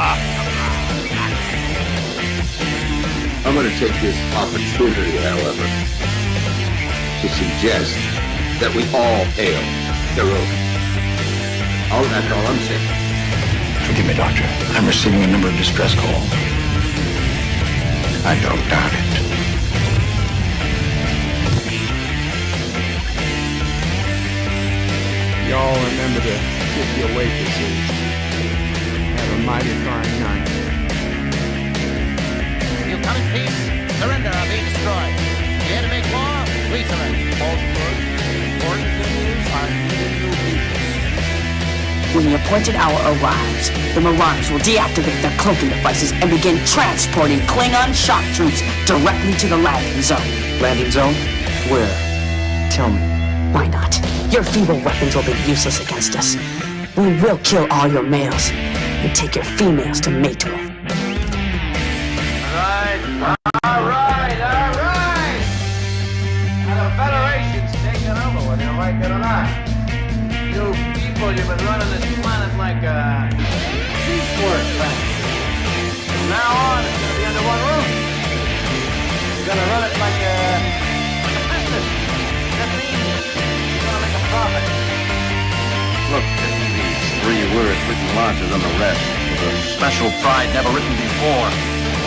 I'm going to take this opportunity, however, to suggest that we all hail Caroga. That's all I'm saying. Forgive me, Doctor. I'm receiving a number of distress calls. I don't doubt it. Y'all remember the city of waitresses. Have a mighty fine night. You come in peace, surrender or be destroyed. Here to make war, we surrender. False word. Important things are needed new people. When the appointed hour arrives, the Marauders will deactivate their cloaking devices and begin transporting Klingon shock troops directly to the landing zone. Landing zone? Where? Tell me. Why not? Your feeble weapons will be useless against us. We will kill all your males and take your females to mate with. All right. Now the Federation's taking over, whether you like it or not. You people, you've been running this planet like a piecework factory. From now on, it's going to be under one roof. You're going to run it like a business. That means you're going to make a profit. Look, these 3 words written larger than the rest, with a special pride never written before,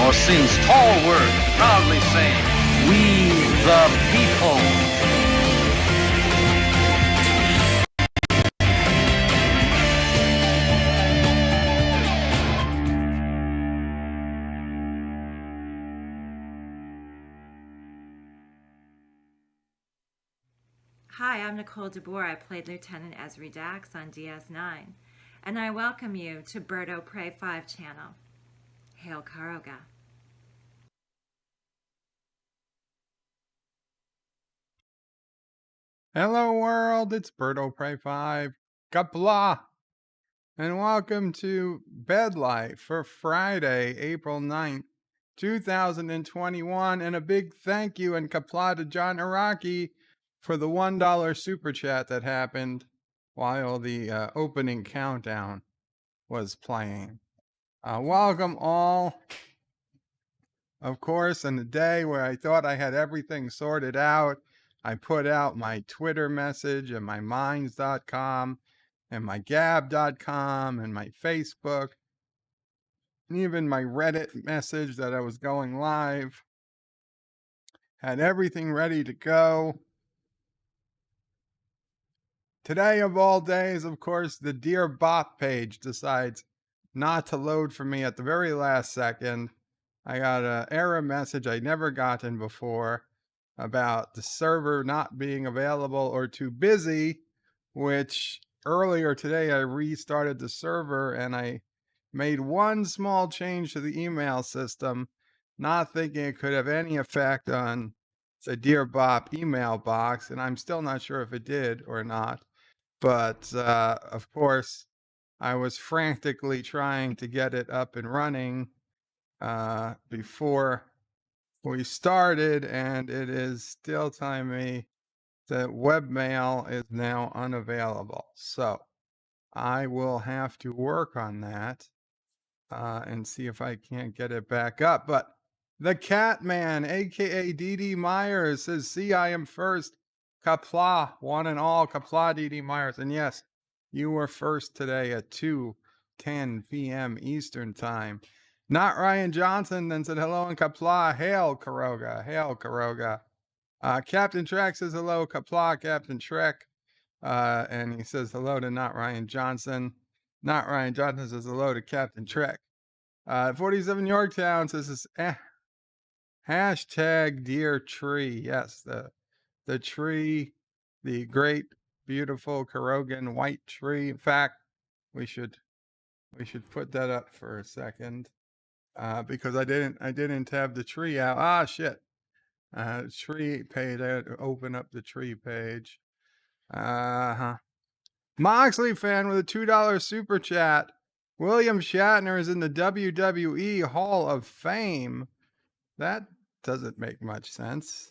or since. Tall words, proudly saying, "We the people." Hi, I'm Nicole DeBoer. I played Lieutenant Esri Dax on DS9, and I welcome you to Birdo Prey 5 channel. Hail Caroga. Hello world, it's Birdo Prey 5, Qapla, and welcome to Bed Life for Friday, April 9th, 2021, and a big thank you and Qapla to John Araki for the $1 super chat that happened while the opening countdown was playing. Welcome all. Of course, in the day where I thought I had everything sorted out, I put out my Twitter message and my Minds.com and my Gab.com and my Facebook, and even my Reddit message that I was going live. Had everything ready to go. Today of all days, of course, the Dear Bop page decides not to load for me at the very last second. I got an error message I'd never gotten before about the server not being available or too busy, which earlier today I restarted the server and I made one small change to the email system, not thinking it could have any effect on the Dear Bop email box, and I'm still not sure if it did or not. But of course, I was frantically trying to get it up and running before we started, and it is still telling me that webmail is now unavailable. So I will have to work on that and see if I can't get it back up. But the Catman, aka DD Myers, says, "See, I am first. Qapla, one and all, Qapla DD Myers." And yes, you were first today at 2:10 p.m. Eastern Time. Not Ryan Johnson then said hello and Qapla. Hail Caroga. Hail Caroga. Captain Trek says hello, Qapla, Captain Trek. And he says hello to Not Ryan Johnson. Not Ryan Johnson says hello to Captain Trek. 47 Yorktown says hashtag Dear Tree. Yes, the tree, the great, beautiful Carogan white tree. In fact, we should put that up for a second because I didn't have the tree out. Ah, shit. Tree page. I had to open up the tree page. Moxley fan with a $2 super chat. William Shatner is in the WWE Hall of Fame. That doesn't make much sense.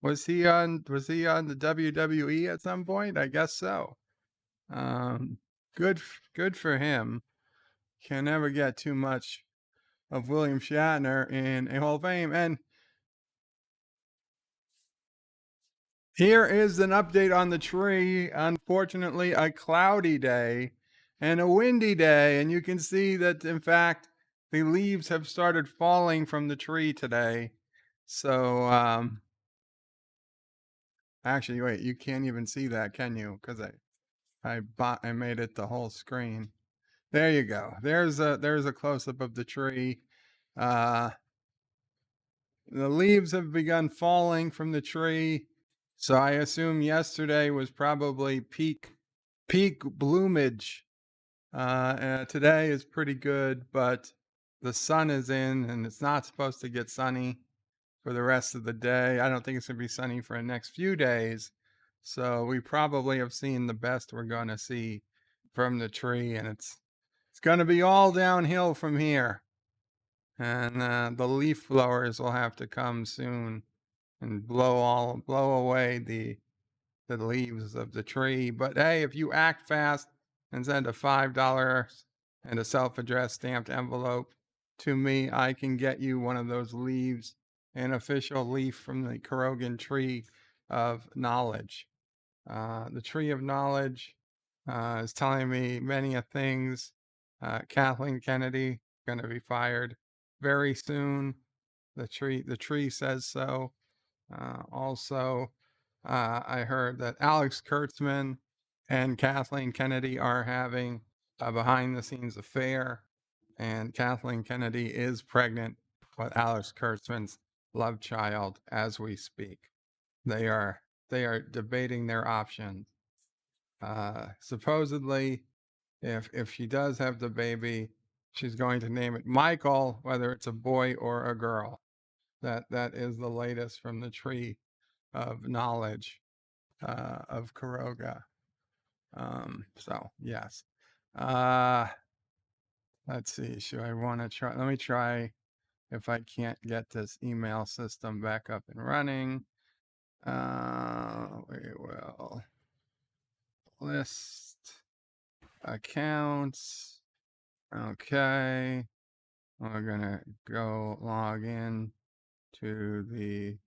Was he on the WWE at some point? I guess so. Good for him. can never get too much of William Shatner in a Hall of Fame. And here is an update on the tree. Unfortunately, a cloudy day and a windy day. And you can see that, in fact, the leaves have started falling from the tree today. So, actually, wait, you can't even see that, can you? Because I made it the whole screen. There you go. There's a close-up of the tree. The leaves have begun falling from the tree. So I assume yesterday was probably peak bloomage. Today is pretty good, but the sun is in and it's not supposed to get sunny for the rest of the day. I don't think it's going to be sunny for the next few days. So we probably have seen the best we're going to see from the tree, and it's going to be all downhill from here. And the leaf blowers will have to come soon and blow away the leaves of the tree. But hey, if you act fast and send a $5 and a self-addressed stamped envelope to me, I can get you one of those leaves, an official leaf from the Caroga tree of knowledge. The tree of knowledge is telling me many things. Kathleen Kennedy going to be fired very soon. The tree says so. Also, I heard that Alex Kurtzman and Kathleen Kennedy are having a behind-the-scenes affair, and Kathleen Kennedy is pregnant with Alex Kurtzman's love child as we speak. They are debating their options. Supposedly, if she does have the baby, she's going to name it Michael, whether it's a boy or a girl. That is the latest from the tree of knowledge of Caroga. So yes. Let's see. Should I want to try? Let me try if I can't get this email system back up and running. We will list accounts. Okay. We're gonna go log in to the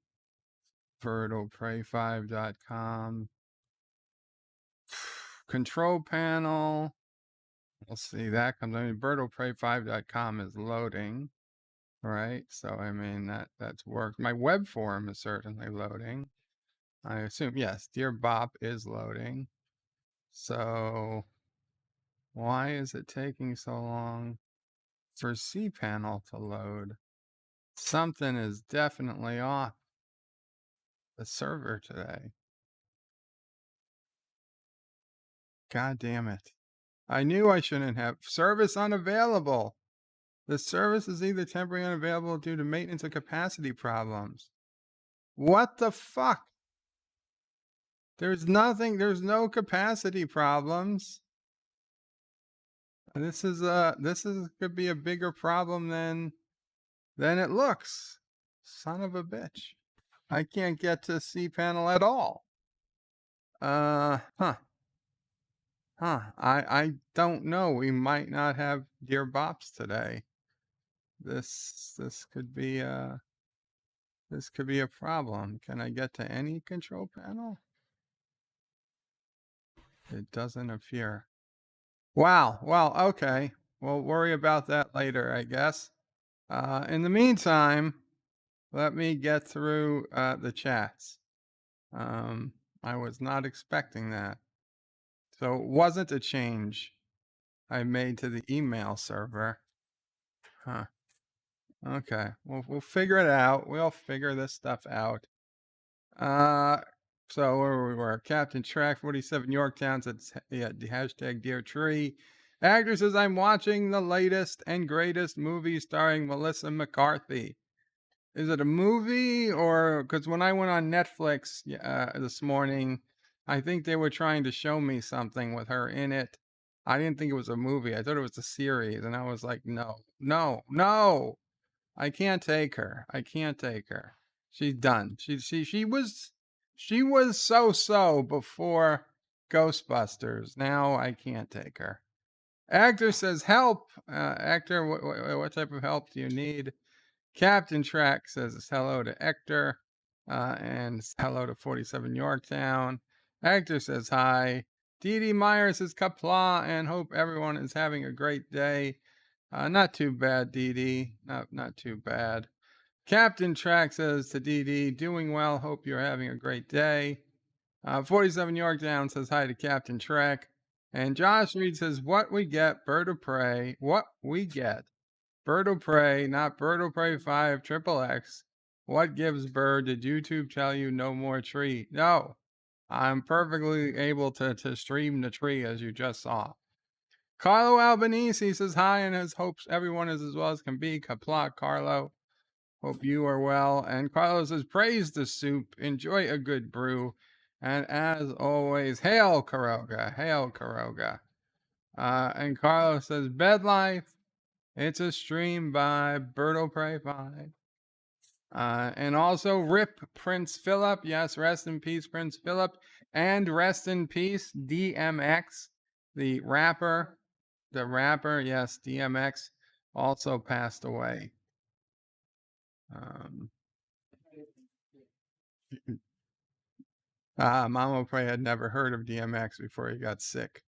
vertopray5.com control panel. We'll see that comes. I mean, vertopray5.com is loading, right? So I mean that's worked. My web form is certainly loading. I assume yes. Dear Bop is loading. So why is it taking so long for cPanel to load? Something is definitely off the server today. God damn it. I knew I shouldn't have. Service unavailable. The service is either temporarily unavailable due to maintenance or capacity problems. What the fuck? There's no capacity problems. This could be a bigger problem than it looks. Son of a bitch. I can't get to cPanel at all. I don't know. We might not have Dear Bops today. This could be a problem. Can I get to any control panel? It doesn't appear. Wow. Well, okay. We'll worry about that later, I guess. In the meantime, let me get through the chats. I was not expecting that. So it wasn't a change I made to the email server. Huh. Okay. We'll figure it out. We'll figure this stuff out. So where we were, Captain Track 47 Yorktown said, yeah, the hashtag Dear Tree. Actor says, I'm watching the latest and greatest movie starring Melissa McCarthy. Is it a movie or, because when I went on Netflix this morning, I think they were trying to show me something with her in it. I didn't think it was a movie. I thought it was a series. And I was like, no. I can't take her. She's done. She was so before Ghostbusters. Now I can't take her. Actor says, help. Actor, what type of help do you need? Captain Track says hello to Hector and hello to 47 Yorktown. Hector says hi. Dee Dee Meyer says Qapla and hope everyone is having a great day. Not too bad, Dee Dee. Not too bad. Captain Track says to Dee Dee, doing well. Hope you're having a great day. 47 Yorktown says hi to Captain Track. And Josh Reed says, what we get, bird of prey. What we get. Bird of Prey, not Bird of Prey 5 XXX. What gives bird? Did YouTube tell you no more tree? No, I'm perfectly able to stream the tree as you just saw. Carlo Albanese says hi and his hopes everyone is as well as can be. Qapla, Carlo. Hope you are well. And Carlo says, praise the soup. Enjoy a good brew. And as always, hail Caroga. Hail Caroga. And Carlo says, bed life. It's a stream by Birdo Prey 5. And also RIP Prince Phillip. Yes, rest in peace, Prince Phillip. And rest in peace, DMX, the rapper. The rapper, yes, DMX also passed away. Mama Prey had never heard of DMX before he got sick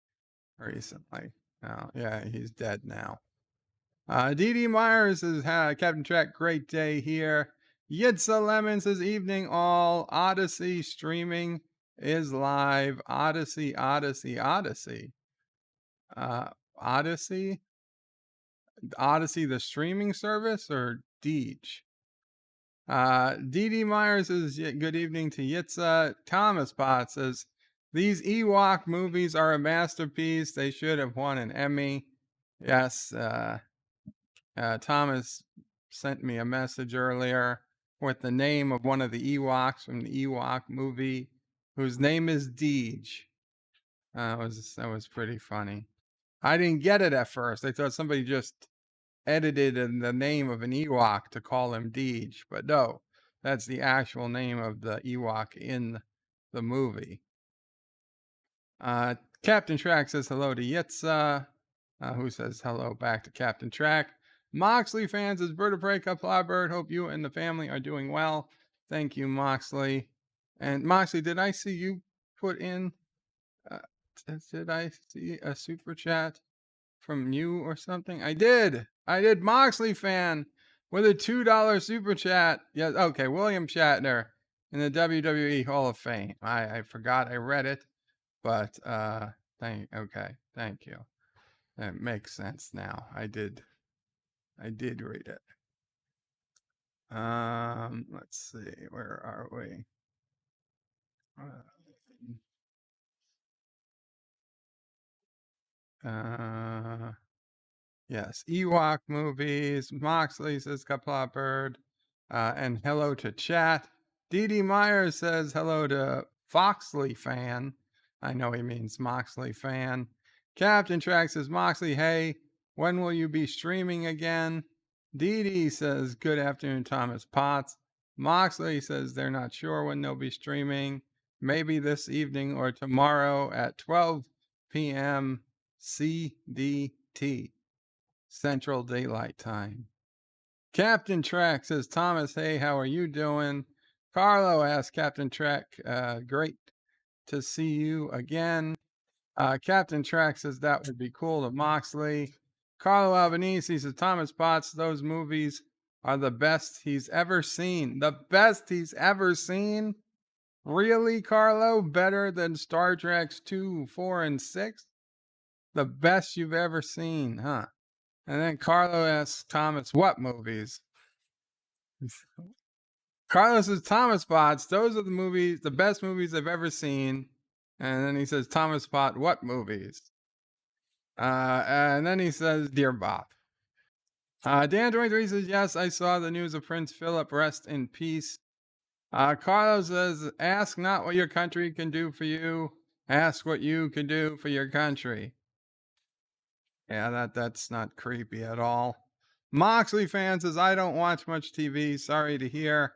recently. Yeah, he's dead now. Dee Dee Myers says, Captain Track, great day here. Yitza Lemon says, evening all. Odyssey streaming is live. Odyssey. Odyssey, the streaming service, or Deej? Dee Dee Myers says, good evening to Yitza. Thomas Potts says, these Ewok movies are a masterpiece. They should have won an Emmy. Yes, Thomas sent me a message earlier with the name of one of the Ewoks from the Ewok movie, whose name is Deej. That was pretty funny. I didn't get it at first. I thought somebody just edited in the name of an Ewok to call him Deej, but no, that's the actual name of the Ewok in the movie. Captain Track says hello to Yitza, who says hello back to Captain Track. Moxley fans says, Bird of Prey, Qapla Bird. Hope you and the family are doing well. Thank you, Moxley. And Moxley, did I see you put in, did I see a super chat from you or something? I did. Moxley fan with a $2 super chat. Yes, okay, William Shatner in the WWE Hall of Fame. I forgot I read it, but thank you. That makes sense now. I did read it. Let's see, where are we? Yes, Ewok movies. Moxley says Qapla Bird. And hello to chat. Dee Dee Myers says hello to Foxley fan. I know he means Moxley fan. Captain Track says, Moxley, hey, when will you be streaming again? Dee Dee says, good afternoon, Thomas Potts. Moxley says they're not sure when they'll be streaming. Maybe this evening or tomorrow at 12 p.m. CDT, Central Daylight Time. Captain Track says, Thomas, hey, how are you doing? Carlo asks Captain Track, great to see you again. Captain Track says that would be cool to Moxley. Carlo Albanese says, Thomas Potts, those movies are the best he's ever seen. The best he's ever seen? Really, Carlo? Better than Star Trek's 2, 4, and 6? The best you've ever seen, huh? And then Carlo asks Thomas, what movies? Carlo says, Thomas Potts, those are the movies, the best movies I've ever seen. And then he says, Thomas Pot, what movies? And then he says, Dear Bop. Dan23 says, yes, I saw the news of Prince Phillip, rest in peace. Carlos says, ask not what your country can do for you, ask what you can do for your country. Yeah, that's not creepy at all. Moxley fan says, I don't watch much TV, sorry to hear.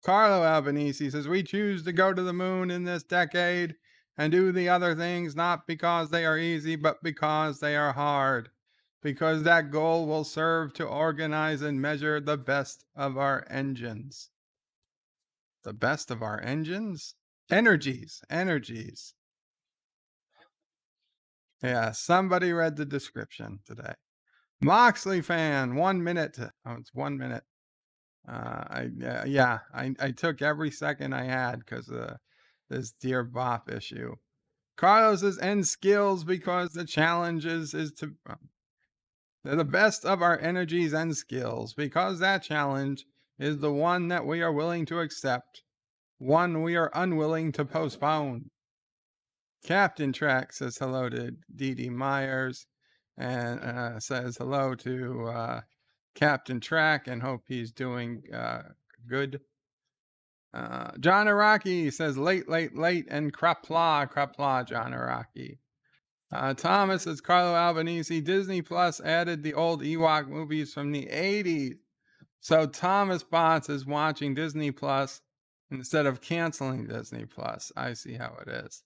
Carlo Albanese says, we choose to go to the moon in this decade. and do the other things not because they are easy, but because they are hard. Because that goal will serve to organize and measure the best of our engines. The best of our engines? Energies. Yeah, somebody read the description today. Moxley fan, 1 minute. Oh, it's 1 minute. I took every second I had because of this Dear Bop issue. Carlos says end skills because the challenge is to they're the best of our energies and skills because that challenge is the one that we are willing to accept, one we are unwilling to postpone. Captain Track says hello to Dee Dee Myers and says hello to Captain Track and hope he's doing good. John Araki says late, and Qapla, John Araki. Thomas says Carlo Albanese, Disney Plus added the old Ewok movies from the 80s. So Thomas Bots is watching Disney Plus instead of canceling Disney Plus. I see how it is.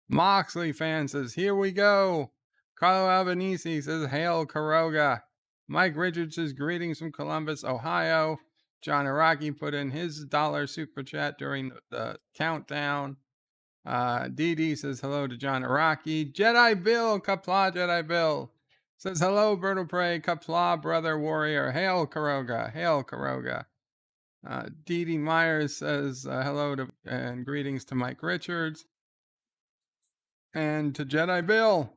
Moxley fan says, here we go. Carlo Albanese says, hail Caroga. Mike Richards says, greetings from Columbus, Ohio. John Araki put in his $1 super chat during the countdown. Dee Dee says hello to John Araki. Jedi Bill, Qapla Jedi Bill, says hello, Bird of Prey, Qapla brother warrior. Hail Caroga, hail Caroga. Dee Dee Myers says hello to and greetings to Mike Richards. And to Jedi Bill.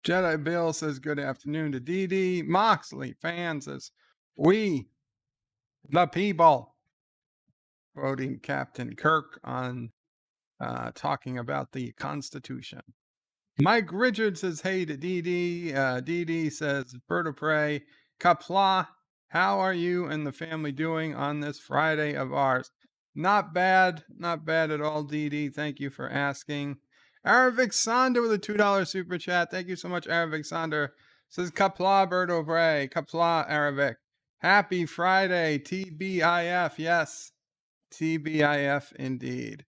Jedi Bill says good afternoon to Dee Dee. Moxley fan says, we, the people, quoting Captain Kirk on talking about the Constitution. Mike Richards says, hey to Dee Dee. Dee Dee says, Bird of Prey, Qapla, how are you and the family doing on this Friday of ours? Not bad at all, Dee Dee. Thank you for asking. Aravic Sander with a $2 super chat. Thank you so much, Aravic Sander. Says, Qapla, Bird of Prey, Qapla, Aravic. Happy Friday, TBIF. Yes, TBIF indeed.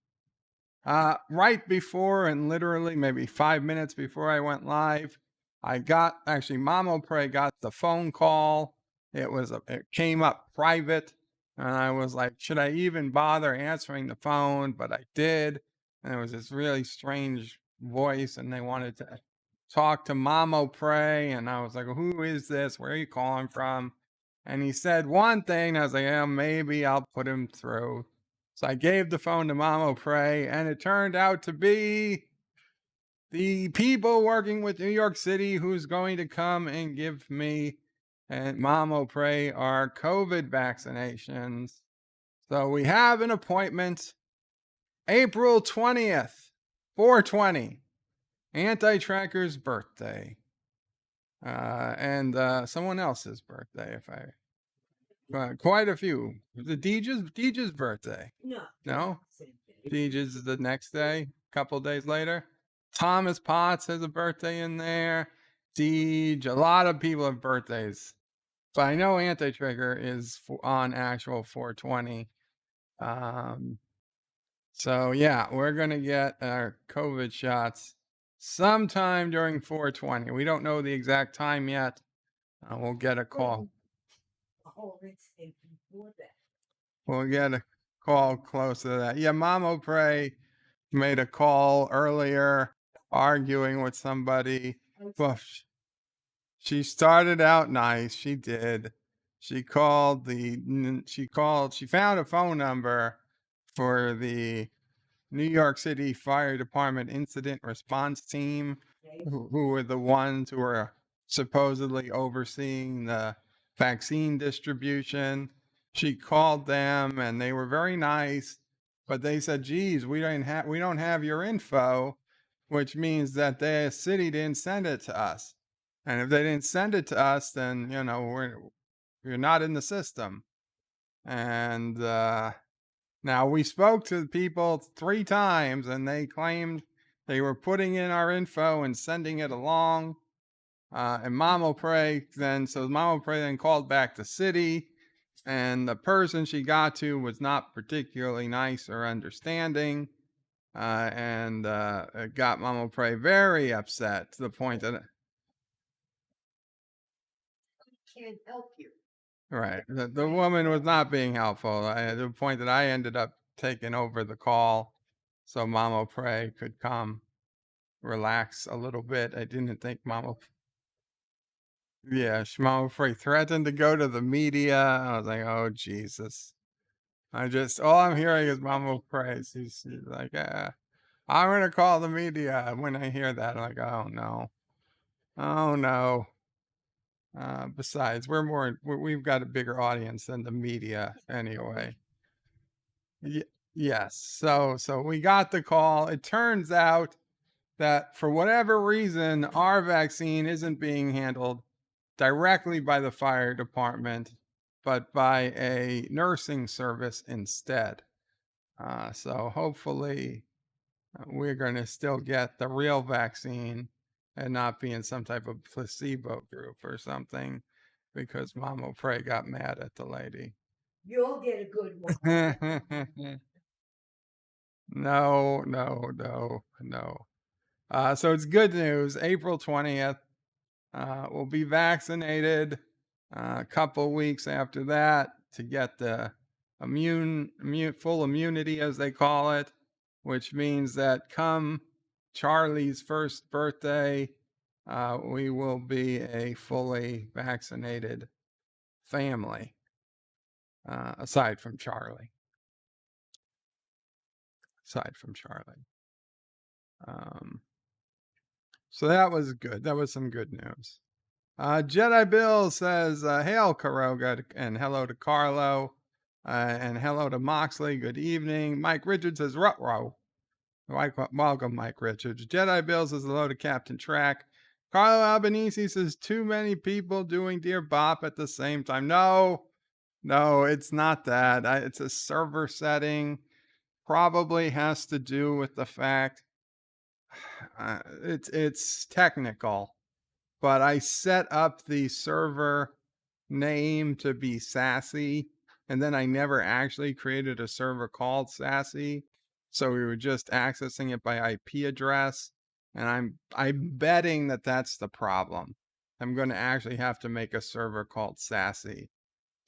Right before and literally maybe 5 minutes before I went live, Mamo Prey got the phone call. It came up private and I was like, should I even bother answering the phone? But I did. And it was this really strange voice and they wanted to talk to Mamo Prey. And I was like, who is this? Where are you calling from? And he said one thing. I was like, yeah, maybe I'll put him through. So I gave the phone to Mamo Prey, and it turned out to be the people working with New York City who's going to come and give me and Mamo Prey our COVID vaccinations. So we have an appointment April 20th, 420, Anti-Tracker's birthday, and someone else's birthday, quite a few. The Deej's birthday. No? Deej's is the next day, a couple days later. Thomas Potts has a birthday in there. Deej, a lot of people have birthdays. But I know Anti-Trigger is on actual 420. So yeah, we're going to get our COVID shots sometime during 420. We don't know the exact time yet. We'll get a call. We'll get a call close to that. Yeah, Mamo Prey made a call earlier arguing with somebody. Well, she started out nice. She did. She found a phone number for the New York City Fire Department Incident Response Team, who were the ones who were supposedly overseeing the vaccine distribution. She called them and they were very nice, but they said, geez, we don't have your info, which means that the city didn't send it to us. And if they didn't send it to us, then, you're not in the system. And now we spoke to the people 3 times and they claimed they were putting in our info and sending it along. And Mamo Prey then called back the city, and the person she got to was not particularly nice or understanding. and it got Mama Prey very upset to the point that Can't help you. right, the woman was not being helpful. To the point that I ended up taking over the call, so Mama Prey could come relax a little bit. I didn't think Mama. Yeah, Mama Prey threatened to go to the media. I was like, oh Jesus. All I'm hearing is Mama Prey. She's like, I'm gonna call the media. When I hear that, I'm like, oh no, oh no. Besides, we've got a bigger audience than the media anyway. Yes. So we got the call. It turns out that for whatever reason, our vaccine isn't being handled directly by the fire department, but by a nursing service instead. So hopefully we're going to still get the real vaccine and not be in some type of placebo group or something, because Mama Prey got mad at the lady. You'll get a good one. No. So it's good news. April 20th, we'll be vaccinated. A couple weeks after that to get the full immunity, as they call it, which means that come Charlie's first birthday, we will be a fully vaccinated family, aside from Charlie. So that was good. That was some good news. Jedi Bill says, hail Caroga, and hello to Carlo, and hello to Moxley. Good evening. Mike Richards says, ruh-roh. Welcome, Mike Richards. Jedi Bill says hello to Captain Track. Carlo Albanese says, too many people doing Dear Bop at the same time. No, it's not that. It's a server setting. Probably has to do with the fact it's technical, but I set up the server name to be Sassy, and then I never actually created a server called Sassy. So we were just accessing it by IP address, and I'm betting that that's the problem. I'm going to actually have to make a server called Sassy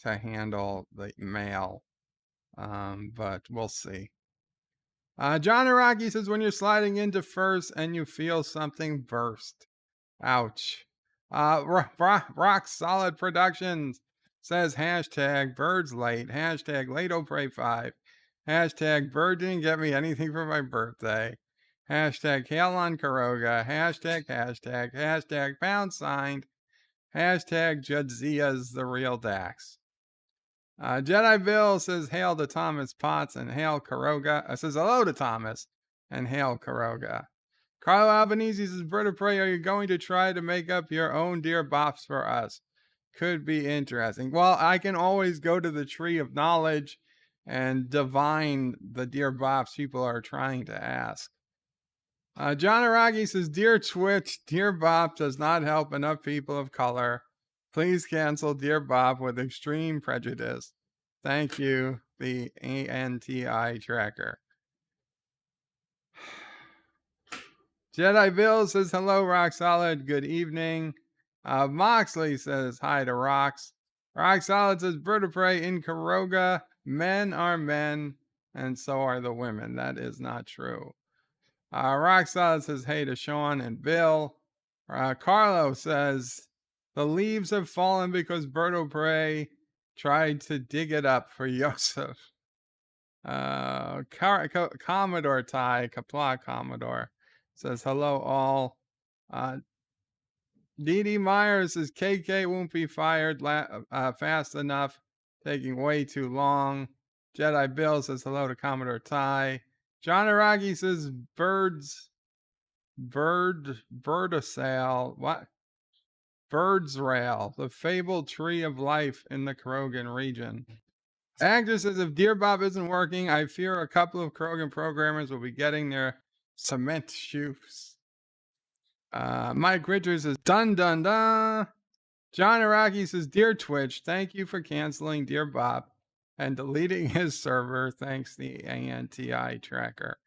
to handle the mail, but we'll see. John Araki says, when you're sliding into first and you feel something burst. Ouch. Rock Solid Productions says hashtag birds late, hashtag LateOPray5, hashtag bird didn't get me anything for my birthday, hashtag hail on Caroga, hashtag pound signed, hashtag Judzia's the real Dax. Jedi Bill says hail to Thomas Potts and hail Caroga. Says hello to Thomas and hail Caroga. Carlo Albanese says, Bird of Prey, are you going to try to make up your own Dear Bops for us? Could be interesting. Well, I can always go to the tree of knowledge and divine the Dear Bops people are trying to ask. John Aragi says, Dear Twitch, Dear Bop does not help enough people of color. Please cancel Dear Bop with extreme prejudice. Thank you, the ANTI tracker. Jedi Bill says, hello, Rock Solid. Good evening. Moxley says, hi to Rocks. Rock Solid says, Bird of Prey in Caroga. Men are men, and so are the women. That is not true. Rock Solid says, hey to Sean and Bill. Carlo says, the leaves have fallen because Bird of Prey tried to dig it up for Yosef. Commodore Ty, Qapla Commodore, says, hello all. Dee Myers says, KK won't be fired fast enough, taking way too long. Jedi Bill says, hello to Commodore Ty. John Aragi says, birdasale, what? Bird's Rail, the fabled tree of life in the Carogan region. Agnes says, if Dear Bop isn't working, I fear a couple of Carogan programmers will be getting their cement shoes. Mike Richards says, dun dun dun. John Araki says, Dear Twitch, thank you for canceling Dear Bop and deleting his server. Thanks, the ANTI tracker.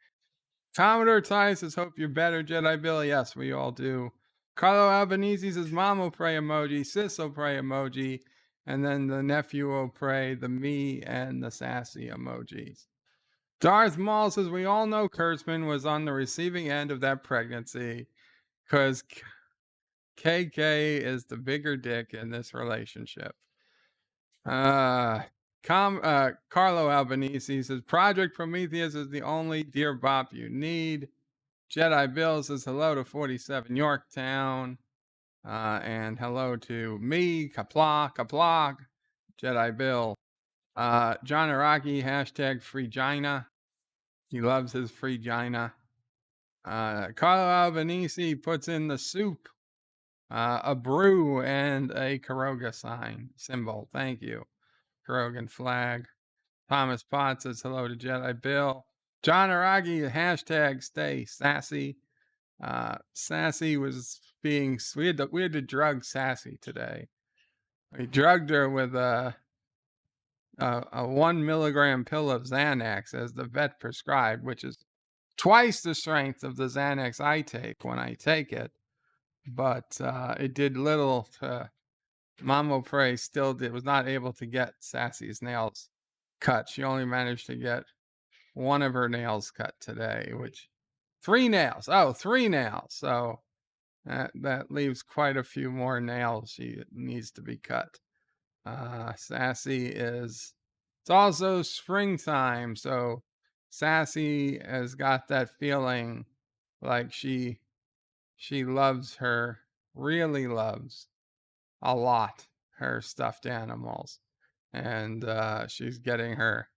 Commodore Ty says, hope you're better, Jedi Bill. Yes, we all do. Carlo Albanese says, Mom will pray emoji, Sis will pray emoji, and then the nephew will pray the me and the sassy emojis. Darth Maul says, we all know Kurtzman was on the receiving end of that pregnancy because KK is the bigger dick in this relationship. Carlo Albanese says, Project Prometheus is the only Dear Bop you need. Jedi Bill says hello to 47 Yorktown. And hello to me, Qapla, Jedi Bill. John Araki, hashtag Freegina. He loves his Freegina. Carlo Albanese puts in the soup, a brew, and a Caroga sign symbol. Thank you. Carogan flag. Thomas Potts says hello to Jedi Bill. John Araki, hashtag stay sassy. Sassy was being, we had to drug Sassy today. We drugged her with a 1 milligram pill of Xanax as the vet prescribed, which is twice the strength of the Xanax I take when I take it. But it did little to Mamo Prey was not able to get Sassy's nails cut. She only managed to get one of her nails cut today, which 3 nails. Oh, 3 nails. So that leaves quite a few more nails she needs to be cut. Sassy it's also springtime, so Sassy has got that feeling like she really loves a lot her stuffed animals, and she's getting her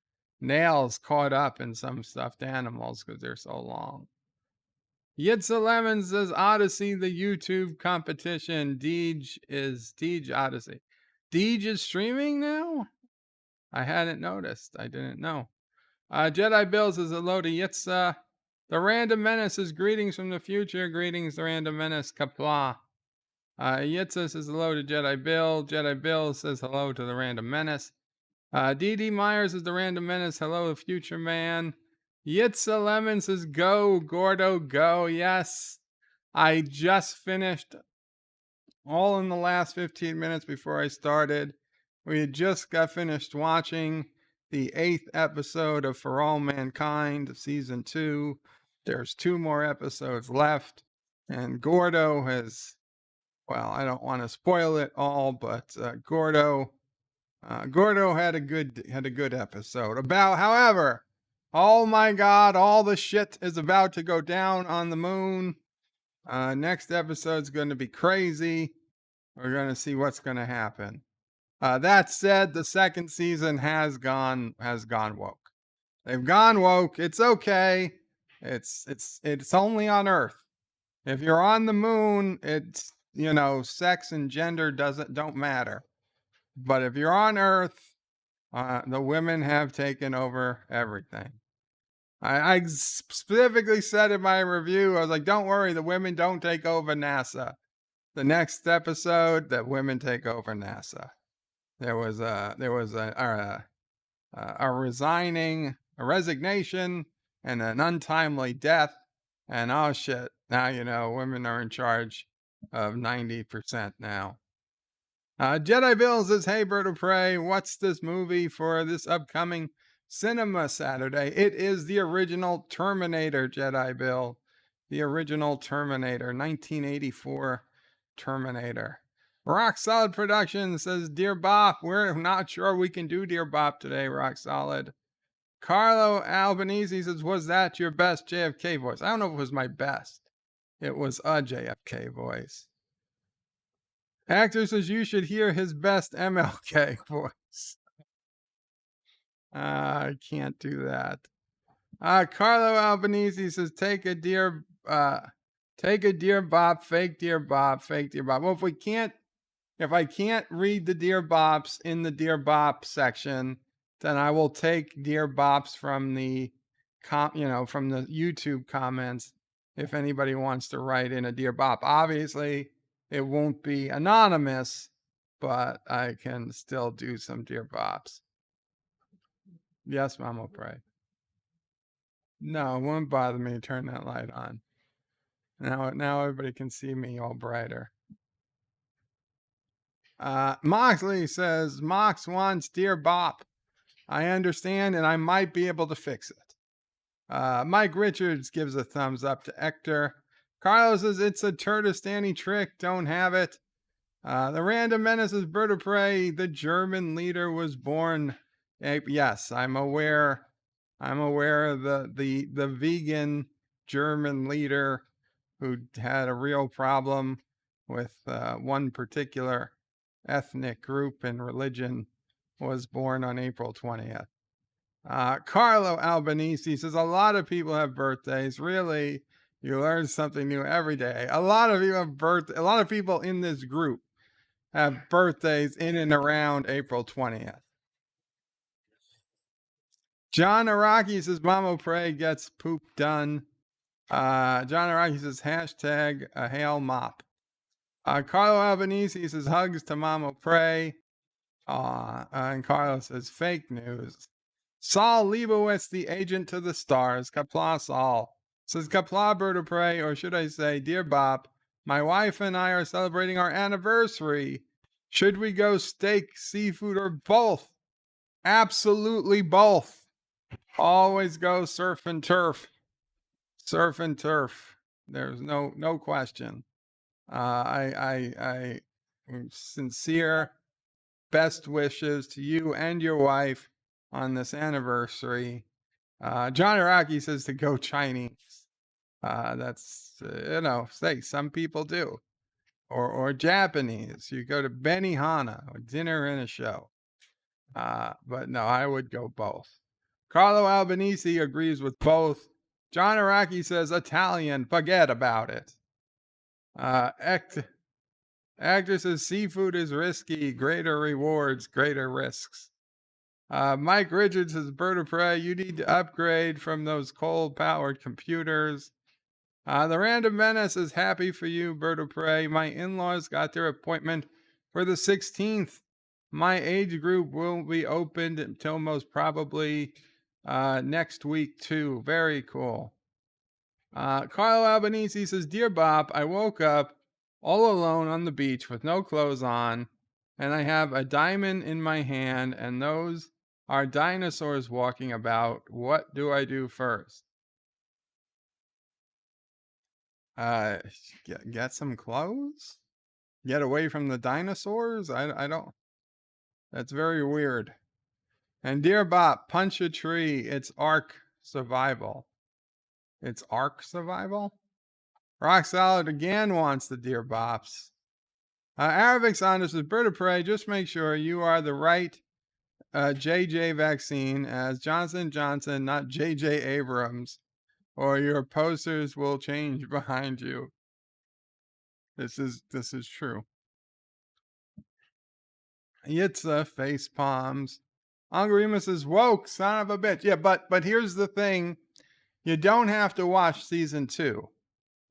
nails caught up in some stuffed animals because they're so long. Yitza Lemon says Odyssey, the YouTube competition. Deej Odyssey. Deej is streaming now? I hadn't noticed. I didn't know. Jedi Bill says hello to Yitza. The Random Menace says greetings from the future. Greetings, the Random Menace. Qapla. Yitza says hello to Jedi Bill. Jedi Bill says hello to the Random Menace. D.D. Myers is the Random Menace. Hello, future man. Yitza Lemon says, go, Gordo, go. Yes, I just finished all in the last 15 minutes before I started. We had just got finished watching the 8th episode of For All Mankind, season 2. There's 2 more episodes left. And Gordo has, well, I don't want to spoil it all, but Gordo had a good episode. However, oh my God, all the shit is about to go down on the moon. Next episode's going to be crazy. We're going to see what's going to happen. That said, the second season has gone woke. They've gone woke. It's okay. It's only on Earth. If you're on the moon, it's, sex and gender don't matter. But if you're on Earth, the women have taken over everything. I specifically said in my review, I was like, don't worry, the women don't take over NASA. The next episode, the women take over NASA. There was a resignation and an untimely death. And oh shit, now, women are in charge of 90% now. Jedi Bill says, hey, Bird of Prey, what's this movie for this upcoming cinema Saturday? It is the original Terminator, Jedi Bill. The original Terminator, 1984 Terminator. Rock Solid Productions says, Dear Bop, we're not sure we can do Dear Bop today, Rock Solid. Carlo Albanese says, was that your best JFK voice? I don't know if it was my best. It was a JFK voice. Actor says you should hear his best MLK voice. I can't do that. Carlo Albanese says, take a Dear Bop, fake Dear Bop, fake Dear Bop. Well, if I can't read the Dear Bops in the Dear Bop section, then I will take Dear Bops from the from the YouTube comments if anybody wants to write in a Dear Bop. Obviously, it won't be anonymous, but I can still do some Dear Bops. Yes, Mama Pray. No, it won't bother me to turn that light on. Now everybody can see me all brighter. Moxley says, Mox wants Dear Bop. I understand, and I might be able to fix it. Mike Richards gives a thumbs up to Hector. Carlos says, it's a Turtistani trick. Don't have it. The Random Menace is Bird of Prey. The German leader was born. Yes, I'm aware. I'm aware of the vegan German leader who had a real problem with one particular ethnic group and religion was born on April 20th. Carlo Albanese says a lot of people have birthdays. Really, you learn something new every day. A lot of you have a lot of people in this group have birthdays in and around April 20th. John Araki says Mamo Pray gets poop done. John Araki says hashtag a hail mop. Carlo Albanese says hugs to Mamo Pray. And Carlos says fake news. Saul Leibowitz, the agent to the stars. Qapla Saul says Qapla Bird of Prey, or should I say, Dear Bop, my wife and I are celebrating our anniversary. Should we go steak, seafood, or both? Absolutely both. Always go surf and turf. Surf and turf. There's no question. I sincere best wishes to you and your wife on this anniversary. John Araki says to go Chinese. That's, say some people do. Or Japanese. You go to Benihana, or dinner and a show. But no, I would go both. Carlo Albanese agrees with both. John Araki says Italian, forget about it. Actor says seafood is risky, greater rewards, greater risks. Mike Richards says Bird of Prey, you need to upgrade from those coal-powered computers. The Random Menace is happy for you, Bird of Prey. My in-laws got their appointment for the 16th. My age group will be opened until most probably next week too. Very cool. Carlo Albanese says, Dear Bop, I woke up all alone on the beach with no clothes on, and I have a diamond in my hand, and those are dinosaurs walking about. What do I do first? Get some clothes? Get away from the dinosaurs? I don't. That's very weird. And Dear Bop, punch a tree. It's Ark survival. It's Ark survival? Rock Solid again wants the Dear Bops. Arabic Saunders says, Bird of Prey, just make sure you are the right JJ vaccine as Johnson & Johnson, not JJ Abrams, or your posters will change behind you. This is true. Yitza face palms. Angarima says, woke, son of a bitch. Yeah, but here's the thing. You don't have to watch season 2.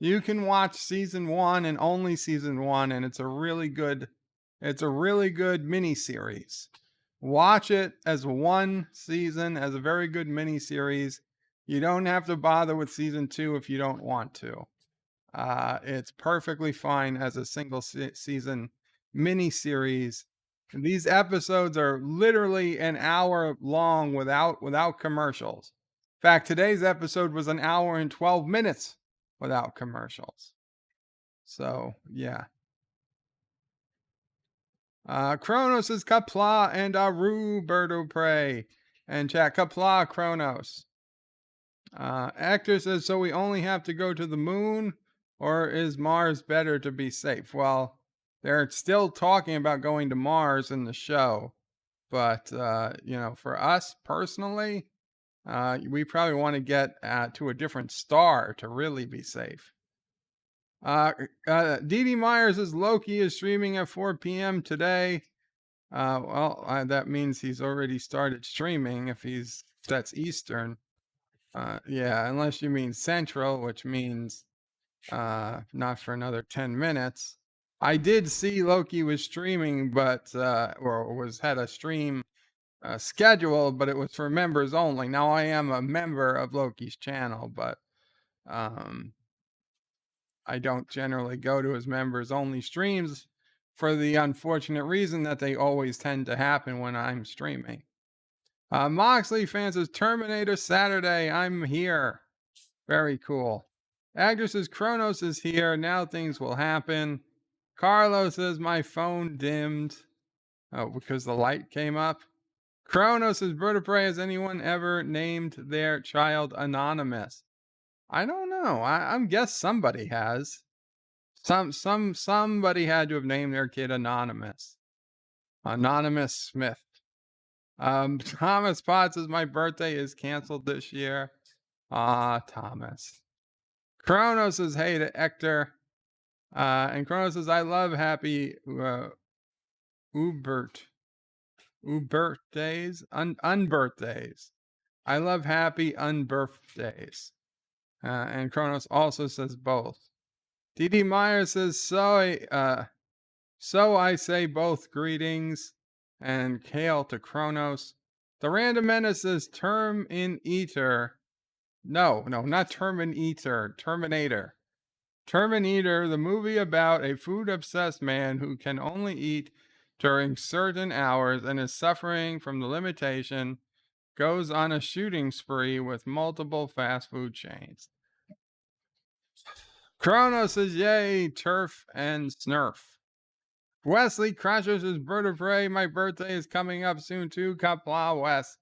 You can watch season 1 and only season 1, and it's a really good miniseries. Watch it as one season, as a very good miniseries. You don't have to bother with season 2 if you don't want to. It's perfectly fine as a single season miniseries. These episodes are literally an hour long without commercials. In fact, today's episode was an hour and 12 minutes without commercials. So, yeah. Kronos is Qapla and Aru Bird of Prey. And chat, Qapla Kronos. Actor says, so we only have to go to the moon, or is Mars better to be safe? Well, they're still talking about going to Mars in the show. But, for us personally, we probably want to get to a different star to really be safe. Dee Myers says Loki is streaming at 4 p.m. today. That means he's already started streaming if that's Eastern. Yeah, unless you mean Central, which means not for another 10 minutes. I did see Loki was streaming, but had a stream scheduled, but it was for members only. Now I am a member of Loki's channel, but I don't generally go to his members only streams for the unfortunate reason that they always tend to happen when I'm streaming. Moxley fans says Terminator Saturday. I'm here. Very cool. Agnes says Kronos is here. Now things will happen. Carlos says my phone dimmed. Oh, because the light came up. Kronos says Bird of Prey. Has anyone ever named their child Anonymous? I don't know. I guess somebody has. Somebody had to have named their kid Anonymous. Anonymous Smith. Thomas Potts says my birthday is canceled this year. Thomas. Kronos says hey to Hector. And Kronos says I love happy Uberdays, unbirthdays. I love happy unbirthdays. And Kronos also says both. DD Meyer says so I say both greetings and hail to Kronos. The Random Menace says Terminator. No, not Terminator. Terminator. Terminator, the movie about a food-obsessed man who can only eat during certain hours and is suffering from the limitation, goes on a shooting spree with multiple fast food chains. Kronos says, yay, turf and snurf. Wesley Crasher says, Bird of Prey, my birthday is coming up soon too. Qapla, Wes.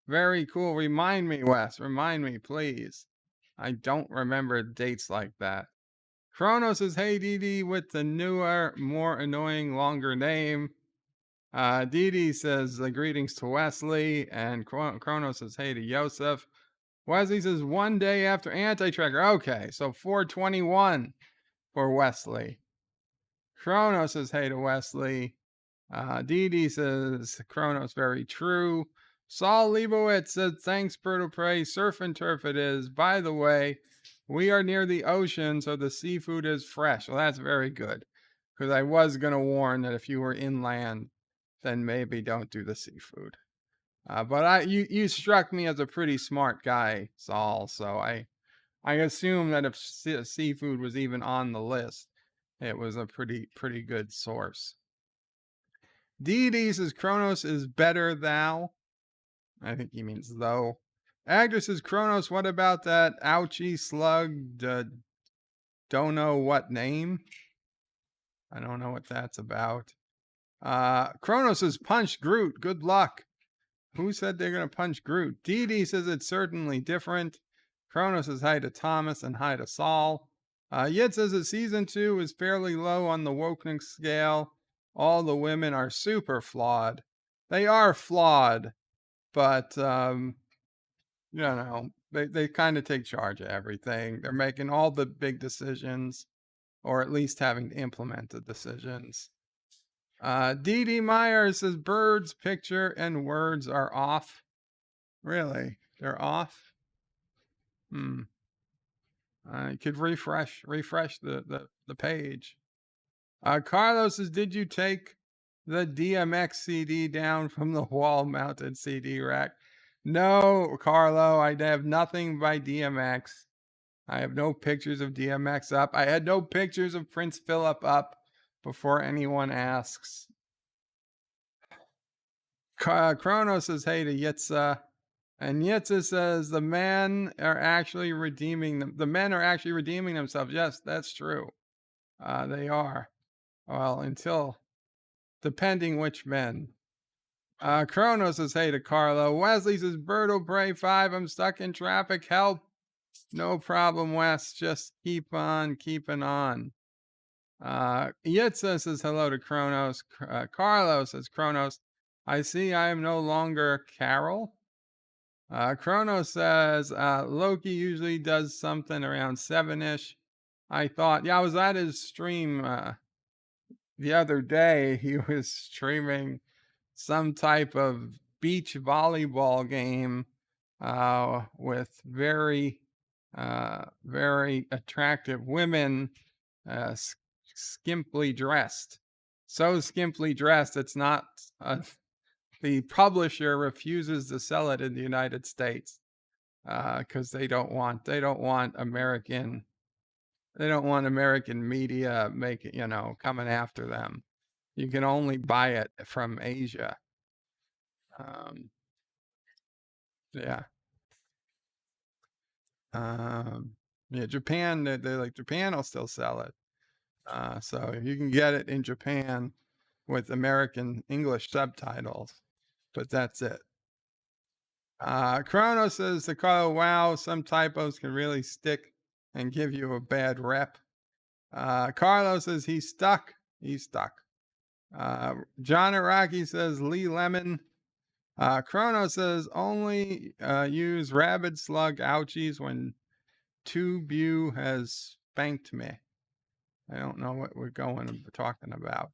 Very cool. Remind me, Wes. Remind me, please. I don't remember dates like that. Kronos says, hey, Dee with the newer, more annoying, longer name. Dee says, greetings to Wesley. And Kronos says, hey to Yosef. Wesley says, 1 day after Anti-Tracker. Okay, so 421 for Wesley. Kronos says, hey to Wesley. Dee says, Kronos, very true. Saul Leibowitz said, thanks, Bird of Prey. Surf and turf it is. By the way, we are near the ocean, so the seafood is fresh. Well, that's very good. Because I was going to warn that if you were inland, then maybe don't do the seafood. But you struck me as a pretty smart guy, Saul. So I assume that if seafood was even on the list, it was a pretty good source. Dee says Kronos is better thou. I think he means though. Agnes says Kronos, what about that ouchie slug? Don't know what name. I don't know what that's about. Kronos says punch Groot. Good luck. Who said they're going to punch Groot? Dee says it's certainly different. Kronos says hi to Thomas and hi to Saul. Yid says that season 2 is fairly low on the wokeness scale. All the women are super flawed. They are flawed, but they kind of take charge of everything. They're making all the big decisions, or at least having to implement the decisions. D.D. Myers says birds, picture, and words are off. Really? They're off? You could refresh the page. Carlos says, did you take the DMX CD down from the wall-mounted CD rack? No, Carlo, I have nothing by DMX. I have no pictures of DMX up. I had no pictures of Prince Phillip up before anyone asks. Kronos says, hey to Yitza. And Yitza says, the men are actually redeeming themselves. Yes, that's true. They are. Well, depending which men. Kronos says, hey to Carlo. Wesley says, Bird of Prey 5, I'm stuck in traffic. Help. No problem, Wes. Just keep on keeping on. Yitza says hello to Kronos. Carlos says, Kronos, I see I am no longer Carol. Kronos says, Loki usually does something around 7-ish. I thought, I was at his stream the other day. He was streaming some type of beach volleyball game with very attractive women, skimpily dressed. So skimpily dressed, it's not the publisher refuses to sell it in the United States because they don't want American media coming after them. You can only buy it from Asia. Yeah. Yeah, Japan, Japan will still sell it. So you can get it in Japan with American English subtitles, but that's it. Chrono says to Carlo, wow, some typos can really stick and give you a bad rep. Carlo says he's stuck. John Araki says Lee Lemon. Chrono says only use rabid slug ouchies when 2Bu has spanked me. I don't know what we're talking about.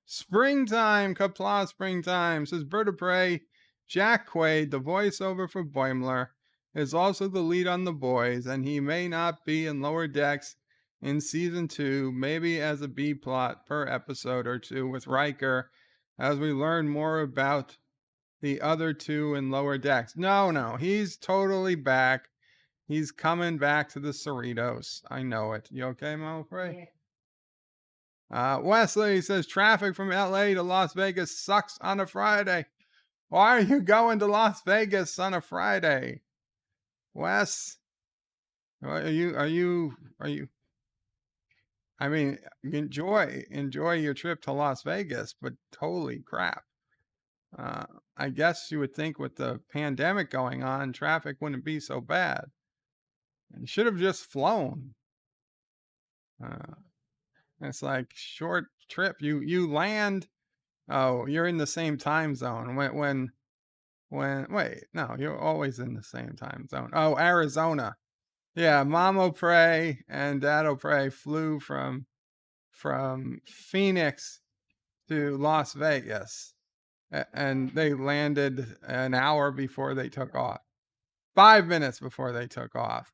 Springtime, Qapla Springtime, says Bird of Prey. Jack Quaid, the voiceover for Boimler, is also the lead on The Boys, and he may not be in Lower Decks in season 2, maybe as a B plot per episode or two with Riker, as we learn more about the other two in Lower Decks. No, he's totally back. He's coming back to the Cerritos. I know it. You okay, Mama Frey? Yeah. Wesley says traffic from LA to Las Vegas sucks on a Friday. Why are you going to Las Vegas on a Friday? Wes, are you I mean, enjoy your trip to Las Vegas, but holy crap. I guess you would think with the pandemic going on, traffic wouldn't be so bad. You should have just flown. It's like short trip. You land. Oh, you're in the same time zone. Wait, no, you're always in the same time zone. Oh, Arizona. Yeah, Mamo Prey and Dado Prey flew from Phoenix to Las Vegas, and they landed an hour before they took off. 5 minutes before they took off.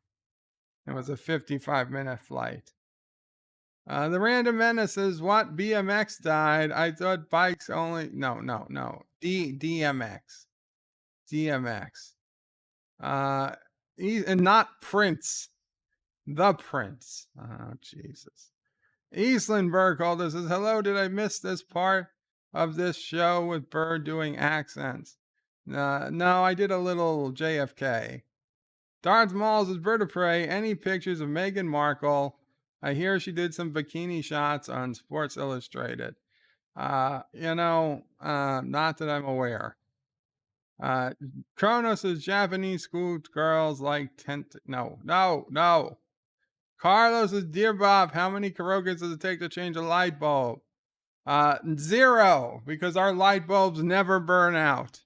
It was a 55-minute flight. The Random Menace says, what? BMX died? I thought bikes only... No. DMX. And not Prince. The Prince. Oh, Jesus. Eastland Burkholder says, hello, did I miss this part of this show with Bird doing accents? No, I did a little JFK. Darth Maul says, Bird of Prey, any pictures of Meghan Markle? I hear she did some bikini shots on Sports Illustrated. Not that I'm aware. Kronos says Japanese school girls like no. Carlos says, Dear Bop, how many Carogas does it take to change a light bulb? 0, because our light bulbs never burn out.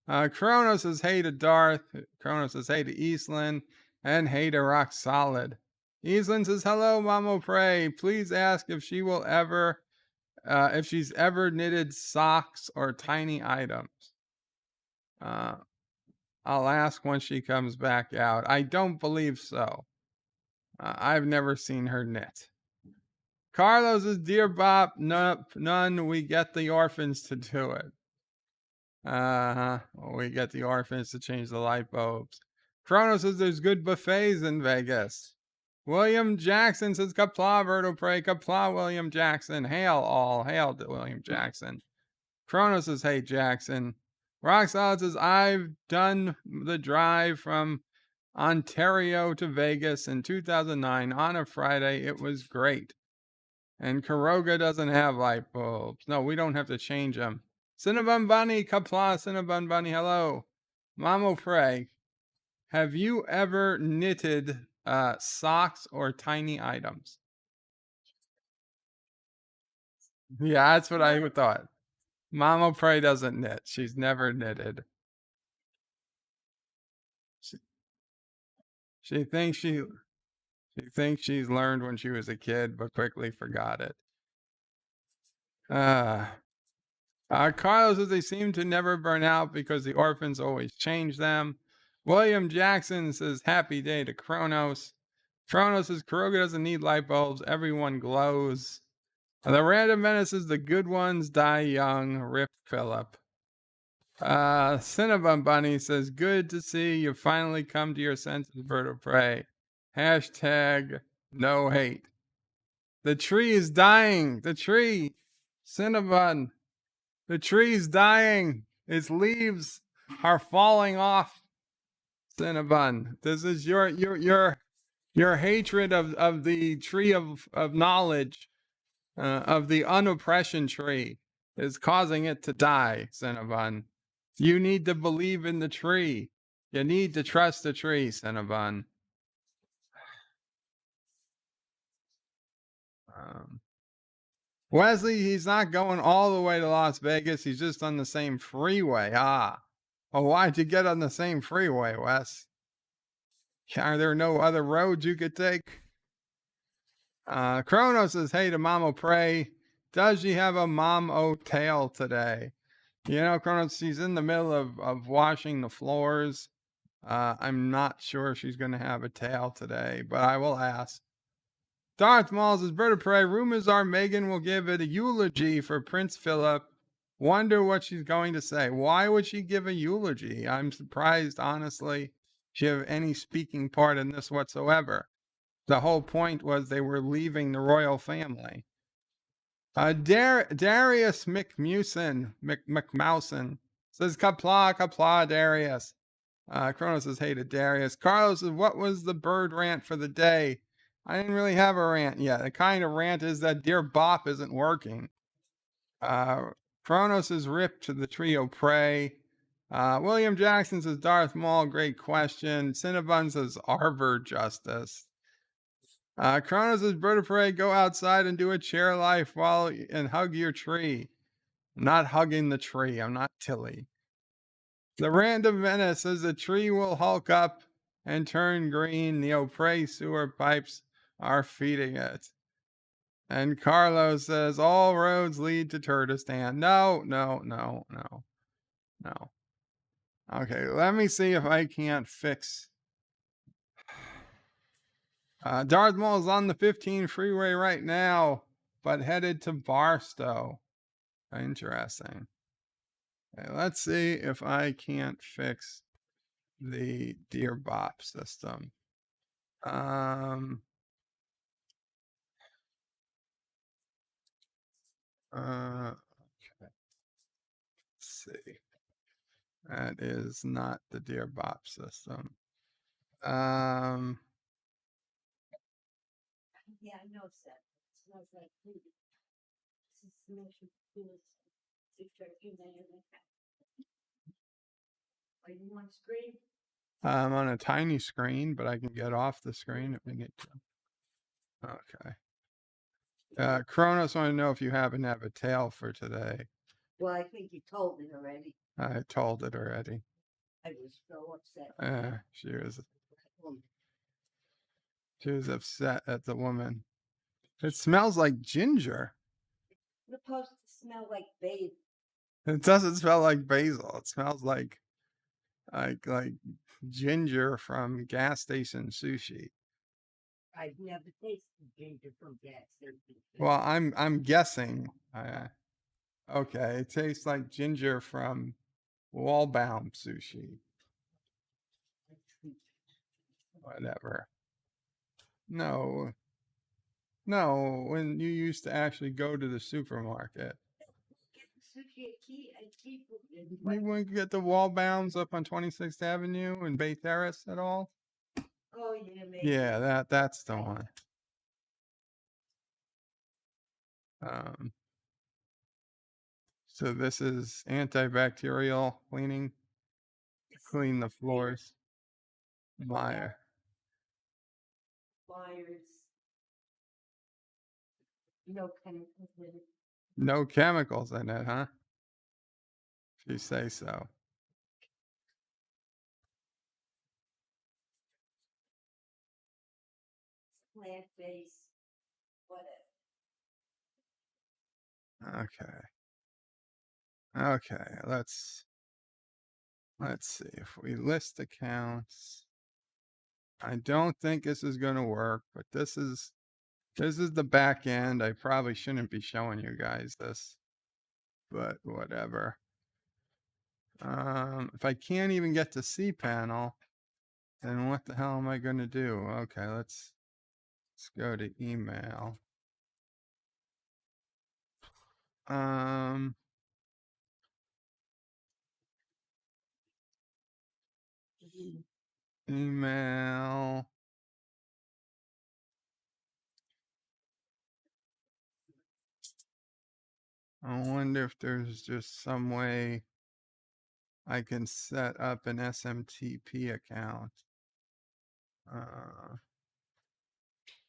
Kronos says hey to Darth. Kronos says hey to Eastland. And hey to Rock Solid. Eastland says, hello, Mamo Prey. Please ask if she will ever, if she's ever knitted socks or tiny items. I'll ask when she comes back out. I don't believe so. I've never seen her knit. Carlos says, Dear Bop, none. We get the orphans to do it. We get the orphans to change the light bulbs. Kronos says there's good buffets in Vegas. William Jackson says, Qapla, Verto Prey, Qapla, William Jackson. Hail to William Jackson. Kronos says, hey, Jackson. Rock Solid says, I've done the drive from Ontario to Vegas in 2009 on a Friday. It was great. And Caroga doesn't have light bulbs. No, we don't have to change them. Cinnabon Bunny, Qapla, Cinnabon Bunny, hello. Mamo Prey, have you ever knitted socks or tiny items? Yeah, that's what I thought. Mamo Prey doesn't knit. She's never knitted. She thinks she's learned when she was a kid, but quickly forgot it. Carlos says they seem to never burn out because the orphans always change them. William Jackson says, happy day to Kronos. Kronos says, Caroga doesn't need light bulbs. Everyone glows. The random menace is the good ones die young. Rip Phillip. Cinnabon Bunny says, good to see you finally come to your senses, bird of prey. Hashtag no hate. The tree is dying. The tree. Cinnabon. The tree's dying. Its leaves are falling off. Cinnabon. This is your hatred of the tree of knowledge, of the unoppression tree, is causing it to die, Cinnabon. You need to believe in the tree. You need to trust the tree, Cinnabon. Wesley, he's not going all the way to Las Vegas. He's just on the same freeway. Well, why'd you get on the same freeway, Wes? Are there no other roads you could take? Chrono says, hey to Mama Pray. Does she have a mom-o tail today? You know, Chronos, she's in the middle of washing the floors. I'm not sure she's going to have a tail today, but I will ask. Darth Maul says, Bird of Prey, rumors are Megan will give it a eulogy for Prince Philip. Wonder what she's going to say. Why would she give a eulogy? I'm surprised, honestly, she have any speaking part in this whatsoever. The whole point was they were leaving the royal family. Darius McMousen says, Qapla, Darius. Chronos says, hey to Darius. Carlos says, what was the bird rant for the day? I didn't really have a rant yet. The kind of rant is that Dear Bop isn't working. Chronos is ripped to the trio Prey. William Jackson says, Darth Maul, great question. Cinnabon says, Arbor Justice. Chronos says, Bird of Prey, go outside and do a chair life and hug your tree. I'm not hugging the tree. I'm not Tilly. The random menace says the tree will hulk up and turn green. The Prey sewer pipes are feeding it. And Carlos says, all roads lead to Turtistan. No. Okay, let me see if I can't fix. Darth Maul is on the 15 freeway right now, but headed to Barstow. Interesting. Okay, let's see if I can't fix the Dear Bop system. Okay. Let's see. That is not the Dear Bop system. Yeah, I know that. It smells like food. It smells like food. Are you on screen? I'm on a tiny screen, but I can get off the screen if we need to. Okay. Kronos, want to know if you happen to have a tail for today. Well, I think you told it already. I told it already. I was so upset. She was upset at the woman. It smells like ginger. It's supposed to smell like basil. It doesn't smell like basil. It smells like ginger from gas station sushi. I've never tasted ginger from gas station. Well, I'm guessing. Okay, it tastes like ginger from wall-bound sushi. Whatever. No, when you used to actually go to the supermarket. You wouldn't get the wall-bounds up on 26th Avenue and Bay Terrace at all? Oh, yeah, maybe. Yeah, that's the one. So this is antibacterial cleaning. Clean the floors. Myers. No chemicals in it. No chemicals in it, huh? If you say so. Plant-based, whatever. Okay, let's see if we list accounts. I don't think this is going to work, but this is This is the back end. I probably shouldn't be showing you guys this, but whatever. If I can't even get to cPanel, then what the hell am I going to do? Okay, let's go to email. Email. I wonder if there's just some way I can set up an SMTP account.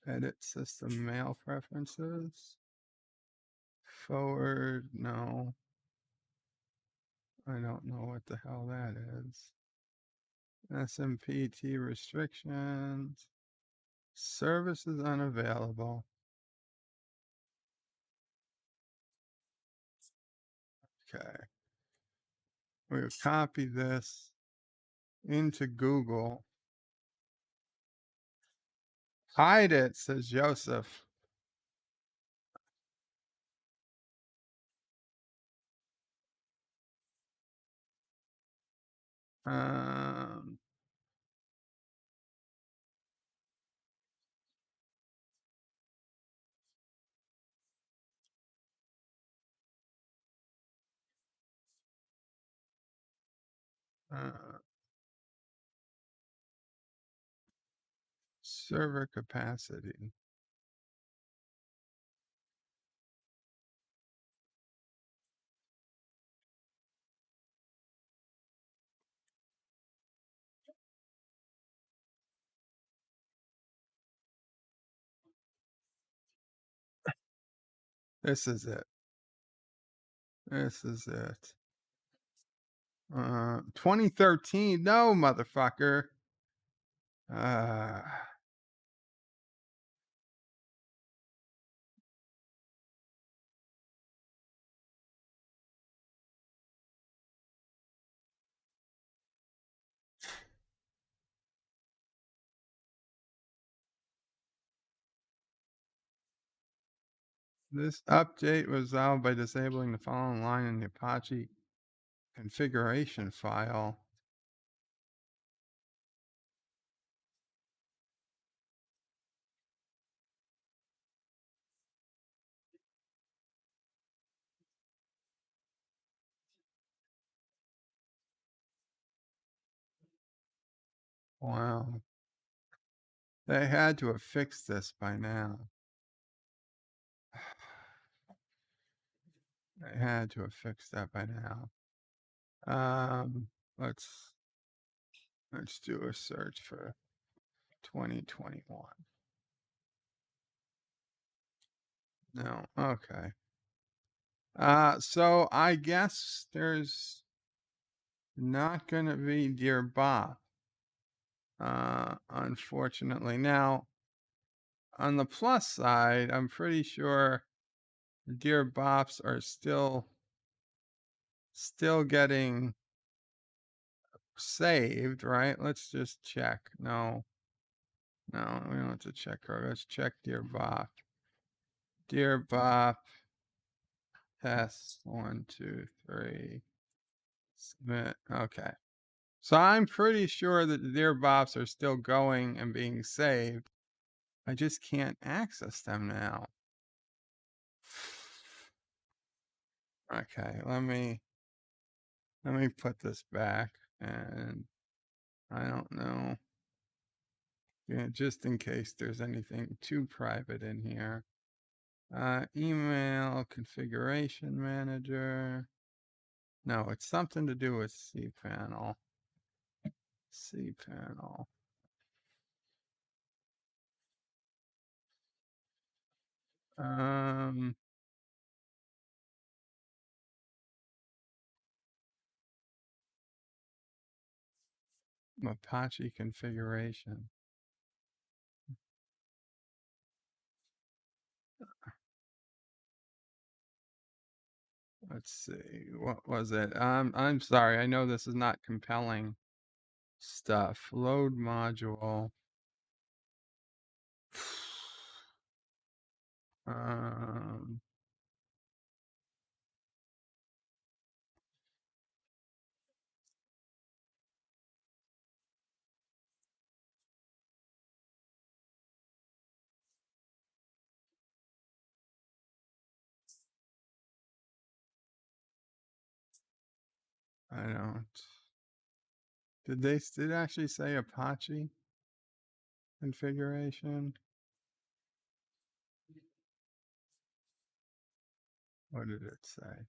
Edit system mail preferences. Forward, no. I don't know what the hell that is. SMPT restrictions. Services unavailable. Okay. We'll copy this into Google. Hide it, says Joseph. Um, server capacity. This is it. This is it. 2013. No, motherfucker. This update was resolved by disabling the following line in the Apache configuration file. Wow. They had to have fixed this by now. They had to have fixed that by now. Let's do a search for 2021. No, okay. So I guess there's not going to be Dear Bop, unfortunately. Now, on the plus side, I'm pretty sure Dear Bops are still getting saved, right? Let's just check. No, we don't have to check her. Let's check Dear Bop. Dear Bop. Test 1, 2, 3. Submit. Okay. So I'm pretty sure that the Dear Bops are still going and being saved. I just can't access them now. Okay, let me put this back, and I don't know. Yeah, just in case there's anything too private in here. Email configuration manager. No, it's something to do with cPanel. cPanel. Apache configuration. Let's see, what was it? I'm sorry, I know this is not compelling stuff. Load module. I don't. Did it actually say Apache configuration? What did it say?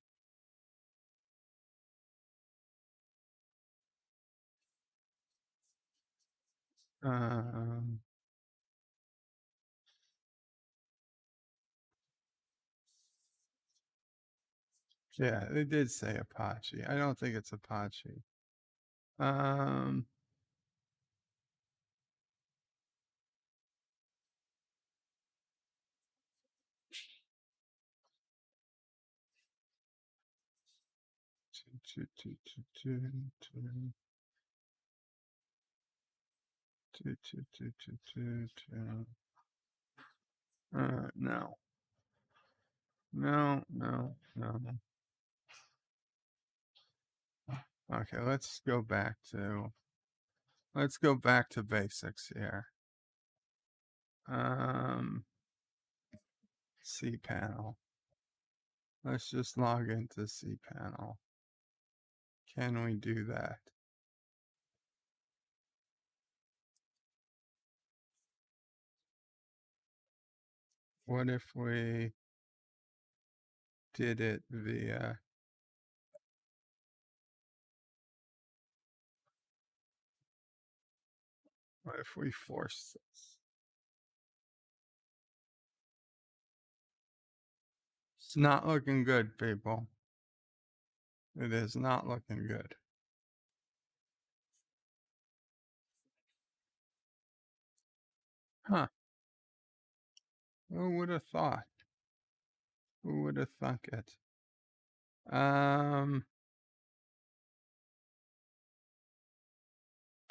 Yeah, it did say Apache. I don't think it's Apache. No. Okay, let's go back to basics here. cPanel. Let's just log into cPanel. Can we do that? What if we did it via what if we force this? It's not looking good, people. It is not looking good. Huh. Who would have thought? Who would have thunk it?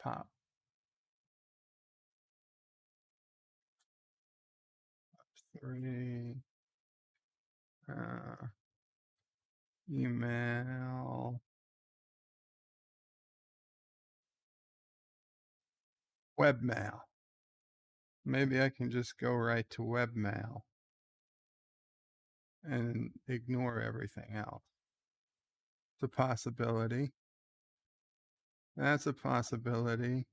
Pop. Three. Email. Webmail. Maybe I can just go right to webmail and ignore everything else. It's a possibility. That's a possibility.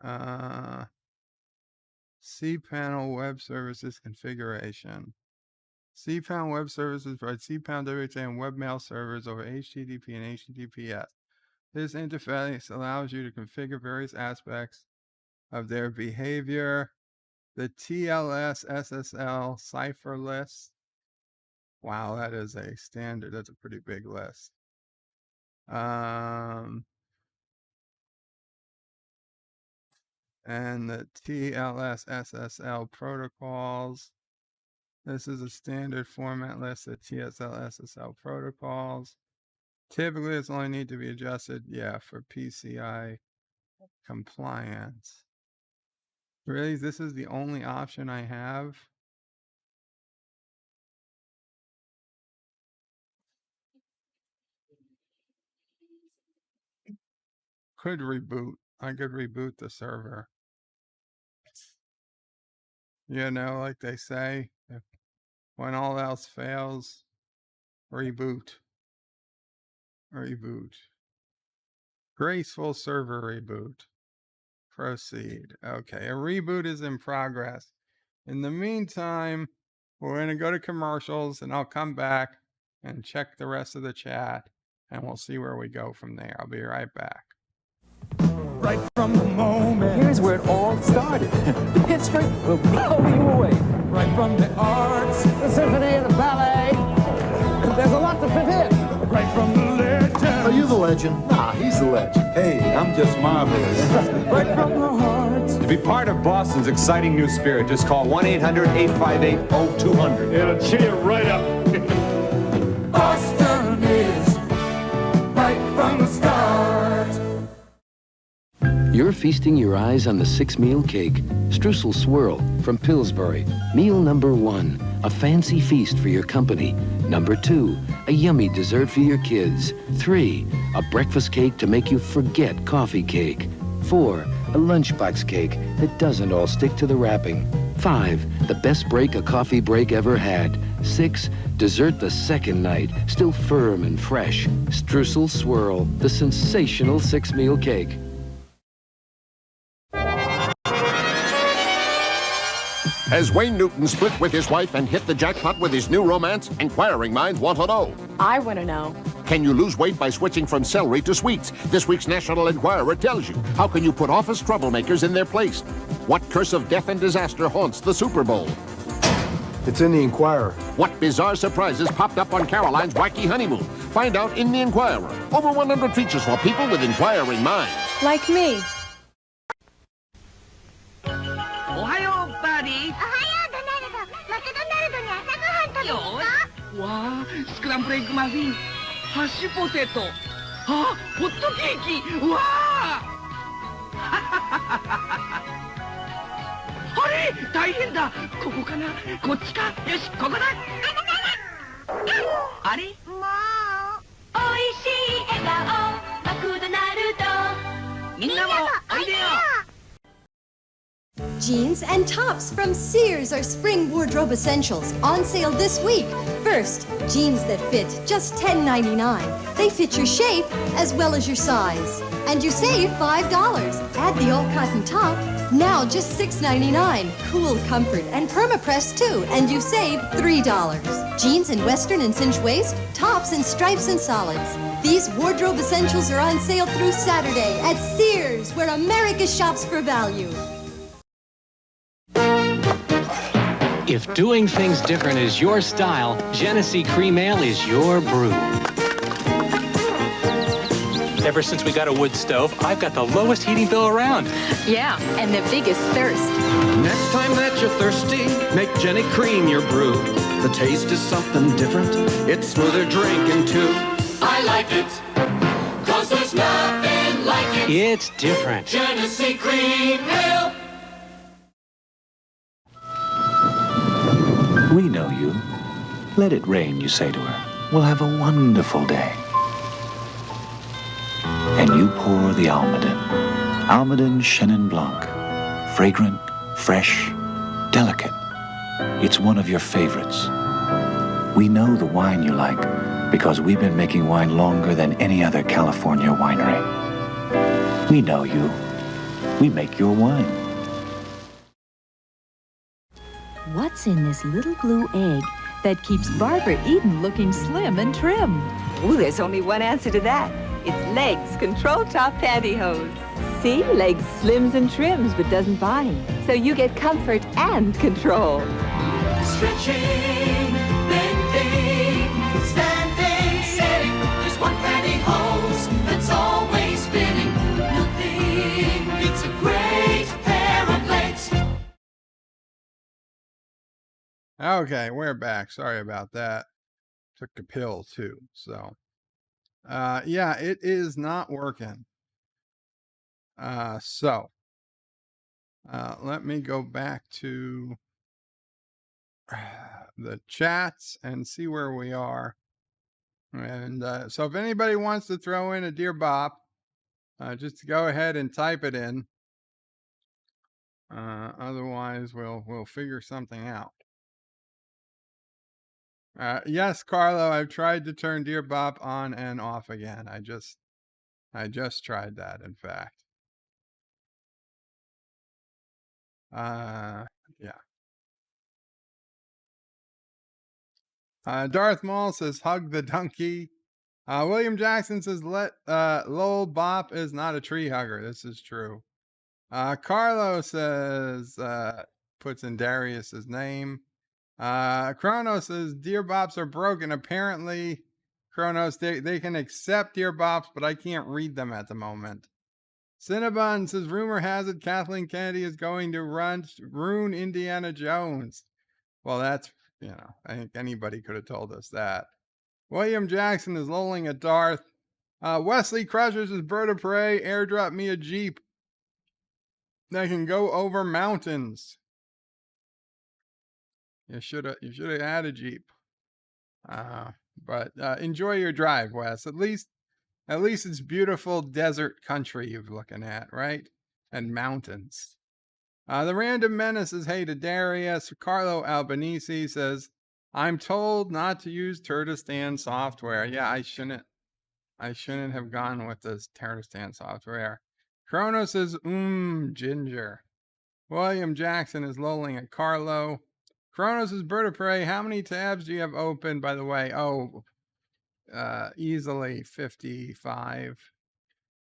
cPanel web services configuration. cPanel web services provide cPanel WHA and webmail servers over HTTP and HTTPS. This interface allows you to configure various aspects of their behavior. The TLS SSL cipher list. Wow, that is a standard. That's a pretty big list. And the TLS SSL protocols. This is a standard format list of TSL SSL protocols. Typically, it's only need to be adjusted, for PCI compliance. Really, this is the only option I have? Could reboot. I could reboot the server. Like they say, when all else fails, reboot. Reboot. Graceful server reboot. Proceed. Okay, a reboot is in progress. In the meantime, we're going to go to commercials and I'll come back and check the rest of the chat and we'll see where we go from there. I'll be right back. Right from the moment. Here's where it all started. The history will blow you away. Right from the arts, the symphony and the ballet. There's a lot to fit in. Right from the legend. Are you the legend? Nah, he's the legend. Hey, I'm just marvelous. Right from the heart. To be part of Boston's exciting new spirit, just call 1-800-858-0200. It'll cheer you right up. Boston is right from the start. Your feasting your eyes on the 6-meal cake. Streusel Swirl from Pillsbury. Meal number 1, a fancy feast for your company. Number 2, a yummy dessert for your kids. 3, a breakfast cake to make you forget coffee cake. 4, a lunchbox cake that doesn't all stick to the wrapping. 5, the best break a coffee break ever had. 6, dessert the second night, still firm and fresh. Streusel Swirl, the sensational 6-meal cake. Has Wayne Newton split with his wife and hit the jackpot with his new romance? Inquiring minds want to know. I want to know. Can you lose weight by switching from celery to sweets? This week's National Enquirer tells you. How can you put office troublemakers in their place? What curse of death and disaster haunts the Super Bowl? It's in the Enquirer. What bizarre surprises popped up on Caroline's wacky honeymoon? Find out in the Enquirer. Over 100 features for people with inquiring minds. Like me. Ohayo, buddy. Wow, scrambled egg muffin, hash potato, hot cake. Wow! Hurry! 大変だ。ここかな？こっちか？よし、ここだ。あれ？もう。おいしい笑顔、マクドナルド。みんなもおいでよ。Jeans and tops from Sears are spring wardrobe essentials on sale this week. First, jeans that fit just $10.99. They fit your shape as well as your size. And you save $5. Add the all-cotton top, now just $6.99. Cool comfort and perma-press too, and you save $3. Jeans in western and cinch waist, tops in stripes and solids. These wardrobe essentials are on sale through Saturday at Sears, where America shops for value. If doing things different is your style, Genesee Cream Ale is your brew. Ever since we got a wood stove, I've got the lowest heating bill around. Yeah, and the biggest thirst. Next time that you're thirsty, make Jenny Cream your brew. The taste is something different. It's smoother drinking too. I like it, 'cause there's nothing like it. It's different. Genesee Cream Ale. We know you. Let it rain, you say to her. We'll have a wonderful day. And you pour the Almaden. Almaden Chenin Blanc. Fragrant, fresh, delicate. It's one of your favorites. We know the wine you like because we've been making wine longer than any other California winery. We know you. We make your wine. What's in this little blue egg that keeps Barbara Eden looking slim and trim? Ooh, there's only one answer to that. It's Legs Control Top Pantyhose. See, Legs slims and trims but doesn't bind. So you get comfort and control. Stretching, bending, standing, sitting. There's one pantyhose that's always fitting. Nothing beats a great pair of legs. Okay, we're back. Sorry about that. Took a pill too, so yeah, it is not working. Let me go back to the chats and see where we are. And so if anybody wants to throw in a Dear Bop, just go ahead and type it in. Otherwise, we'll figure something out. Yes, Carlo, I've tried to turn Dear Bop on and off again. I just tried that, in fact. Yeah. Darth Maul says, hug the donkey. William Jackson says, Lowell Bop is not a tree hugger. This is true. Carlo says, puts in Darius's name. Kronos says, Dear Bops are broken. Apparently, Kronos, they can accept Dear Bops, but I can't read them at the moment. Cinnabon says, rumor has it Kathleen Kennedy is going to ruin Indiana Jones. Well, that's, I think anybody could have told us that. William Jackson is lolling at Darth. Wesley Crushers is Bird of Prey. Airdrop me a Jeep. that can go over mountains. You should have had a Jeep. But enjoy your drive, Wes. At least it's beautiful desert country you're looking at, right? And mountains. The Random Menace says, hey to Darius. Carlo Albanese says, I'm told not to use Turtistan software. Yeah, I shouldn't have gone with this Turtistan software. Chrono says, ginger. William Jackson is lolling at Carlo. Chrono says, Bird of Prey, how many tabs do you have open, by the way? Easily 55.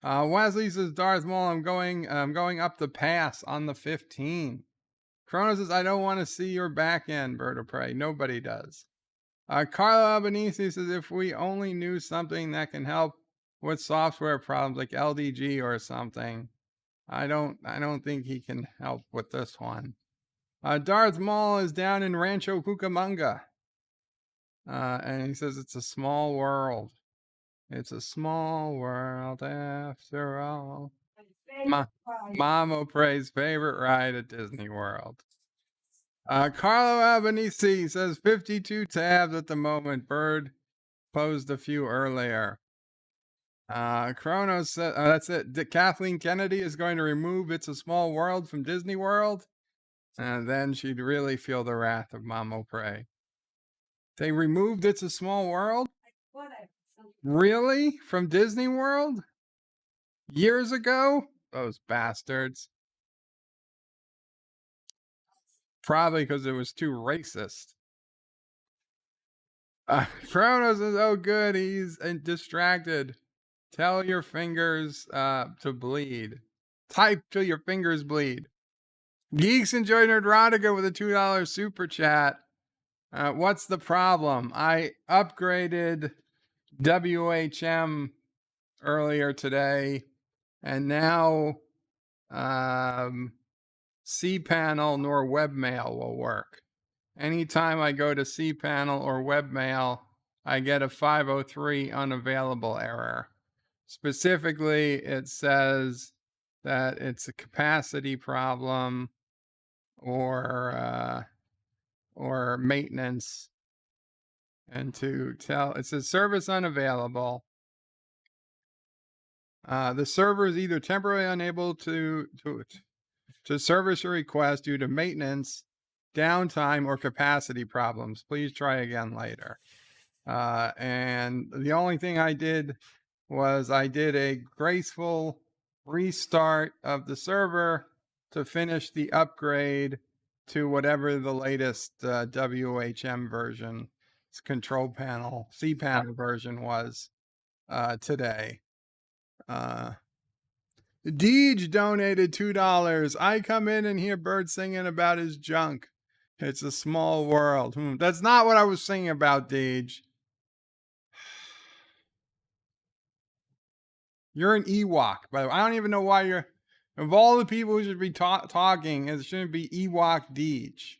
Wesley says, Darth Maul, I'm going up the pass on the 15. Chrono says, I don't want to see your back end, Bird of Prey. Nobody does. Carlo Albanese says, if we only knew something that can help with software problems like LDG or something. I don't think he can help with this one. Darth Maul is down in Rancho Cucamonga. And he says it's a small world. It's a small world after all. Mama Prey's favorite ride at Disney World. Carlo Albanese says 52 tabs at the moment. Bird posed a few earlier. Chronos said, that's it. Kathleen Kennedy is going to remove It's a Small World from Disney World. And then she'd really feel the wrath of Mama Prey. They removed It's a Small World? Really? From Disney World? Years ago? Those bastards. Probably because it was too racist. Kronos is, oh good, he's distracted. Tell your fingers to bleed. Type till your fingers bleed. Geeks enjoy Nerdrotica with a $2 super chat. What's the problem? I upgraded WHM earlier today, and now cPanel nor webmail will work. Anytime I go to cPanel or webmail, I get a 503 unavailable error. Specifically, it says that it's a capacity problem or maintenance. And to tell, it says service unavailable. The server is either temporarily unable to service your request due to maintenance, downtime, or capacity problems. Please try again later. And the only thing I did was I did a graceful restart of the server to finish the upgrade to whatever the latest WHM version, control panel, cPanel version was today. Deej donated $2. I come in and hear Bird singing about his junk. It's a small world. That's not what I was singing about, Deej. You're an Ewok, by the way. I don't even know why you're... Of all the people who should be talking, it shouldn't be Ewok Deej.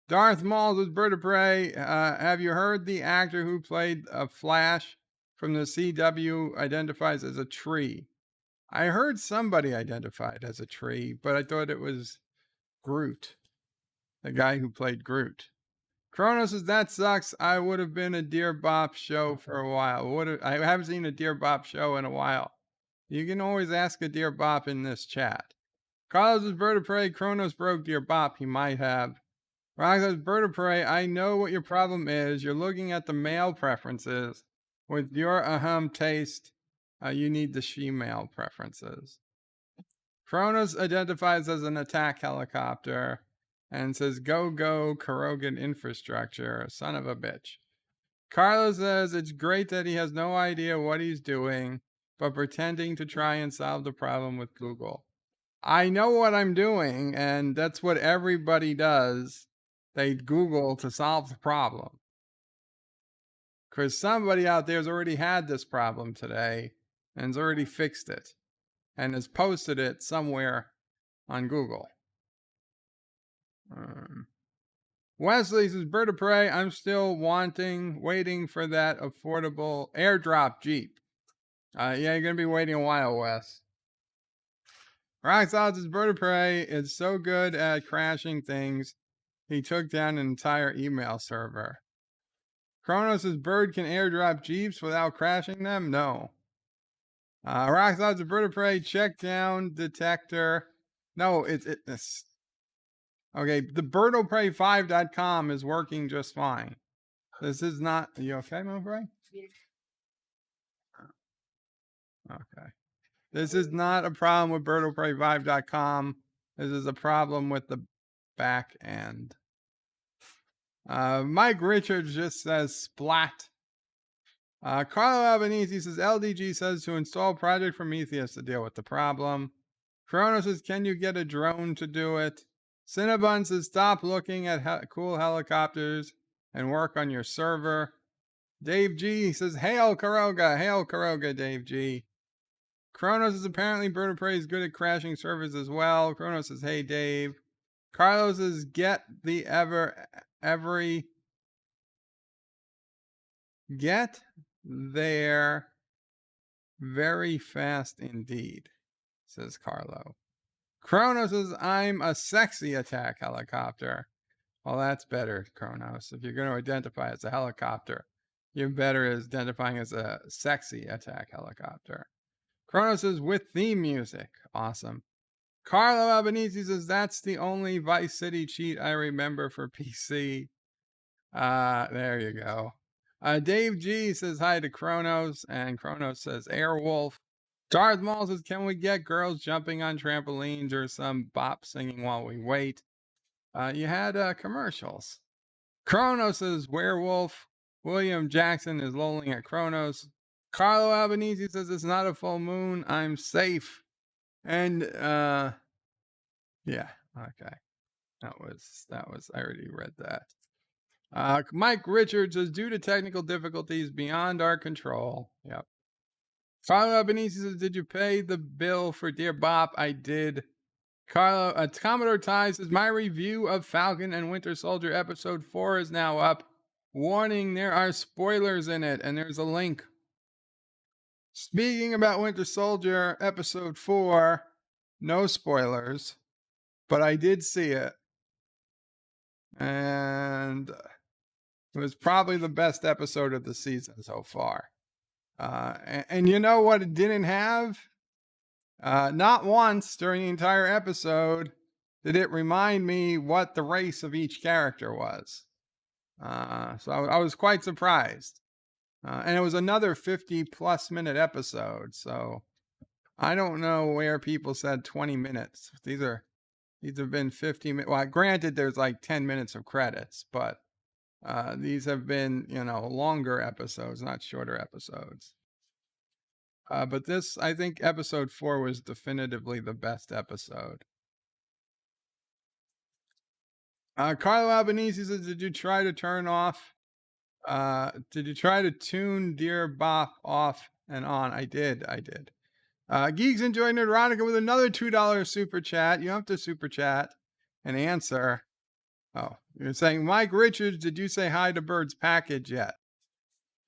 Darth Maul was Bird of Prey. Have you heard the actor who played Flash from the CW identifies as a tree? I heard somebody identified as a tree, but I thought it was Groot, the guy who played Groot. Kronos says, that sucks. I would have been a Dear Bop show for a while. I haven't seen a Dear Bop show in a while. You can always ask a Dear Bop in this chat. Carlos is Bird of Prey. Kronos broke Dear Bop. He might have. Rock says, Bird of Prey, I know what your problem is. You're looking at the male preferences. With your taste, you need the she-male preferences. Kronos identifies as an attack helicopter and says, go, Carogan infrastructure, son of a bitch. Carlos says, it's great that he has no idea what he's doing, but pretending to try and solve the problem with Google. I know what I'm doing, and that's what everybody does. They Google to solve the problem. Because somebody out there has already had this problem today and has already fixed it and has posted it somewhere on Google. Wesley says, Bird of Prey, I'm still waiting for that affordable airdrop Jeep. Yeah, you're going to be waiting a while, Wes. Rock Solid says, Bird of Prey is so good at crashing things, he took down an entire email server. Kronos says, Bird can airdrop Jeeps without crashing them? No. Rock Solid says, Bird of Prey, check down detector. No, it's okay, the birdofprey5.com is working just fine. This is not, are you okay, Mowbray? Okay. This is not a problem with birdofprey5.com. This is a problem with the back end. Mike Richards just says splat. Carlo Albanese says LDG says to install Project Prometheus to deal with the problem. Chrono says, can you get a drone to do it? Cinnabon says, stop looking at cool helicopters and work on your server. Dave G says, hail Caroga, Dave G. Kronos is apparently Bird of Prey is good at crashing servers as well. Kronos says, hey Dave. Carlos says, get there very fast indeed, says Carlo. Kronos says, I'm a sexy attack helicopter. Well, that's better, Kronos. If you're going to identify as a helicopter, you're better as identifying as a sexy attack helicopter. Kronos says, with theme music. Awesome. Carlo Albanese says, that's the only Vice City cheat I remember for PC. There you go. Dave G says hi to Kronos, and Kronos says Airwolf. Darth Maul says, can we get girls jumping on trampolines or some bop singing while we wait? You had commercials. Kronos says Werewolf. William Jackson is lolling at Kronos. Carlo Albanese says it's not a full moon. I'm safe. And yeah, okay. That was I already read that. Mike Richards says due to technical difficulties beyond our control. Yep. Carlo Albanese says, did you pay the bill for Dear Bop? I did. Commodore Ty says, my review of Falcon and Winter Soldier episode 4 is now up. Warning, there are spoilers in it, and there's a link. Speaking about Winter Soldier episode 4, no spoilers, but I did see it. And it was probably the best episode of the season so far. And you know what it didn't have? Not once during the entire episode did it remind me what the race of each character was. So I was quite surprised. And it was another 50+ minute episode. So I don't know where people said 20 minutes. These have been 50 minutes. Well, granted, there's like 10 minutes of credits, but these have been, longer episodes, not shorter episodes. But this, I think episode 4 was definitively the best episode. Carlo Albanese says, did you try to tune Dear Bop off and on? I did. Geeks Enjoy Nerdrotica with another $2 super chat. You have to super chat and answer. Oh, you're saying, Mike Richards, did you say hi to Bird's package yet?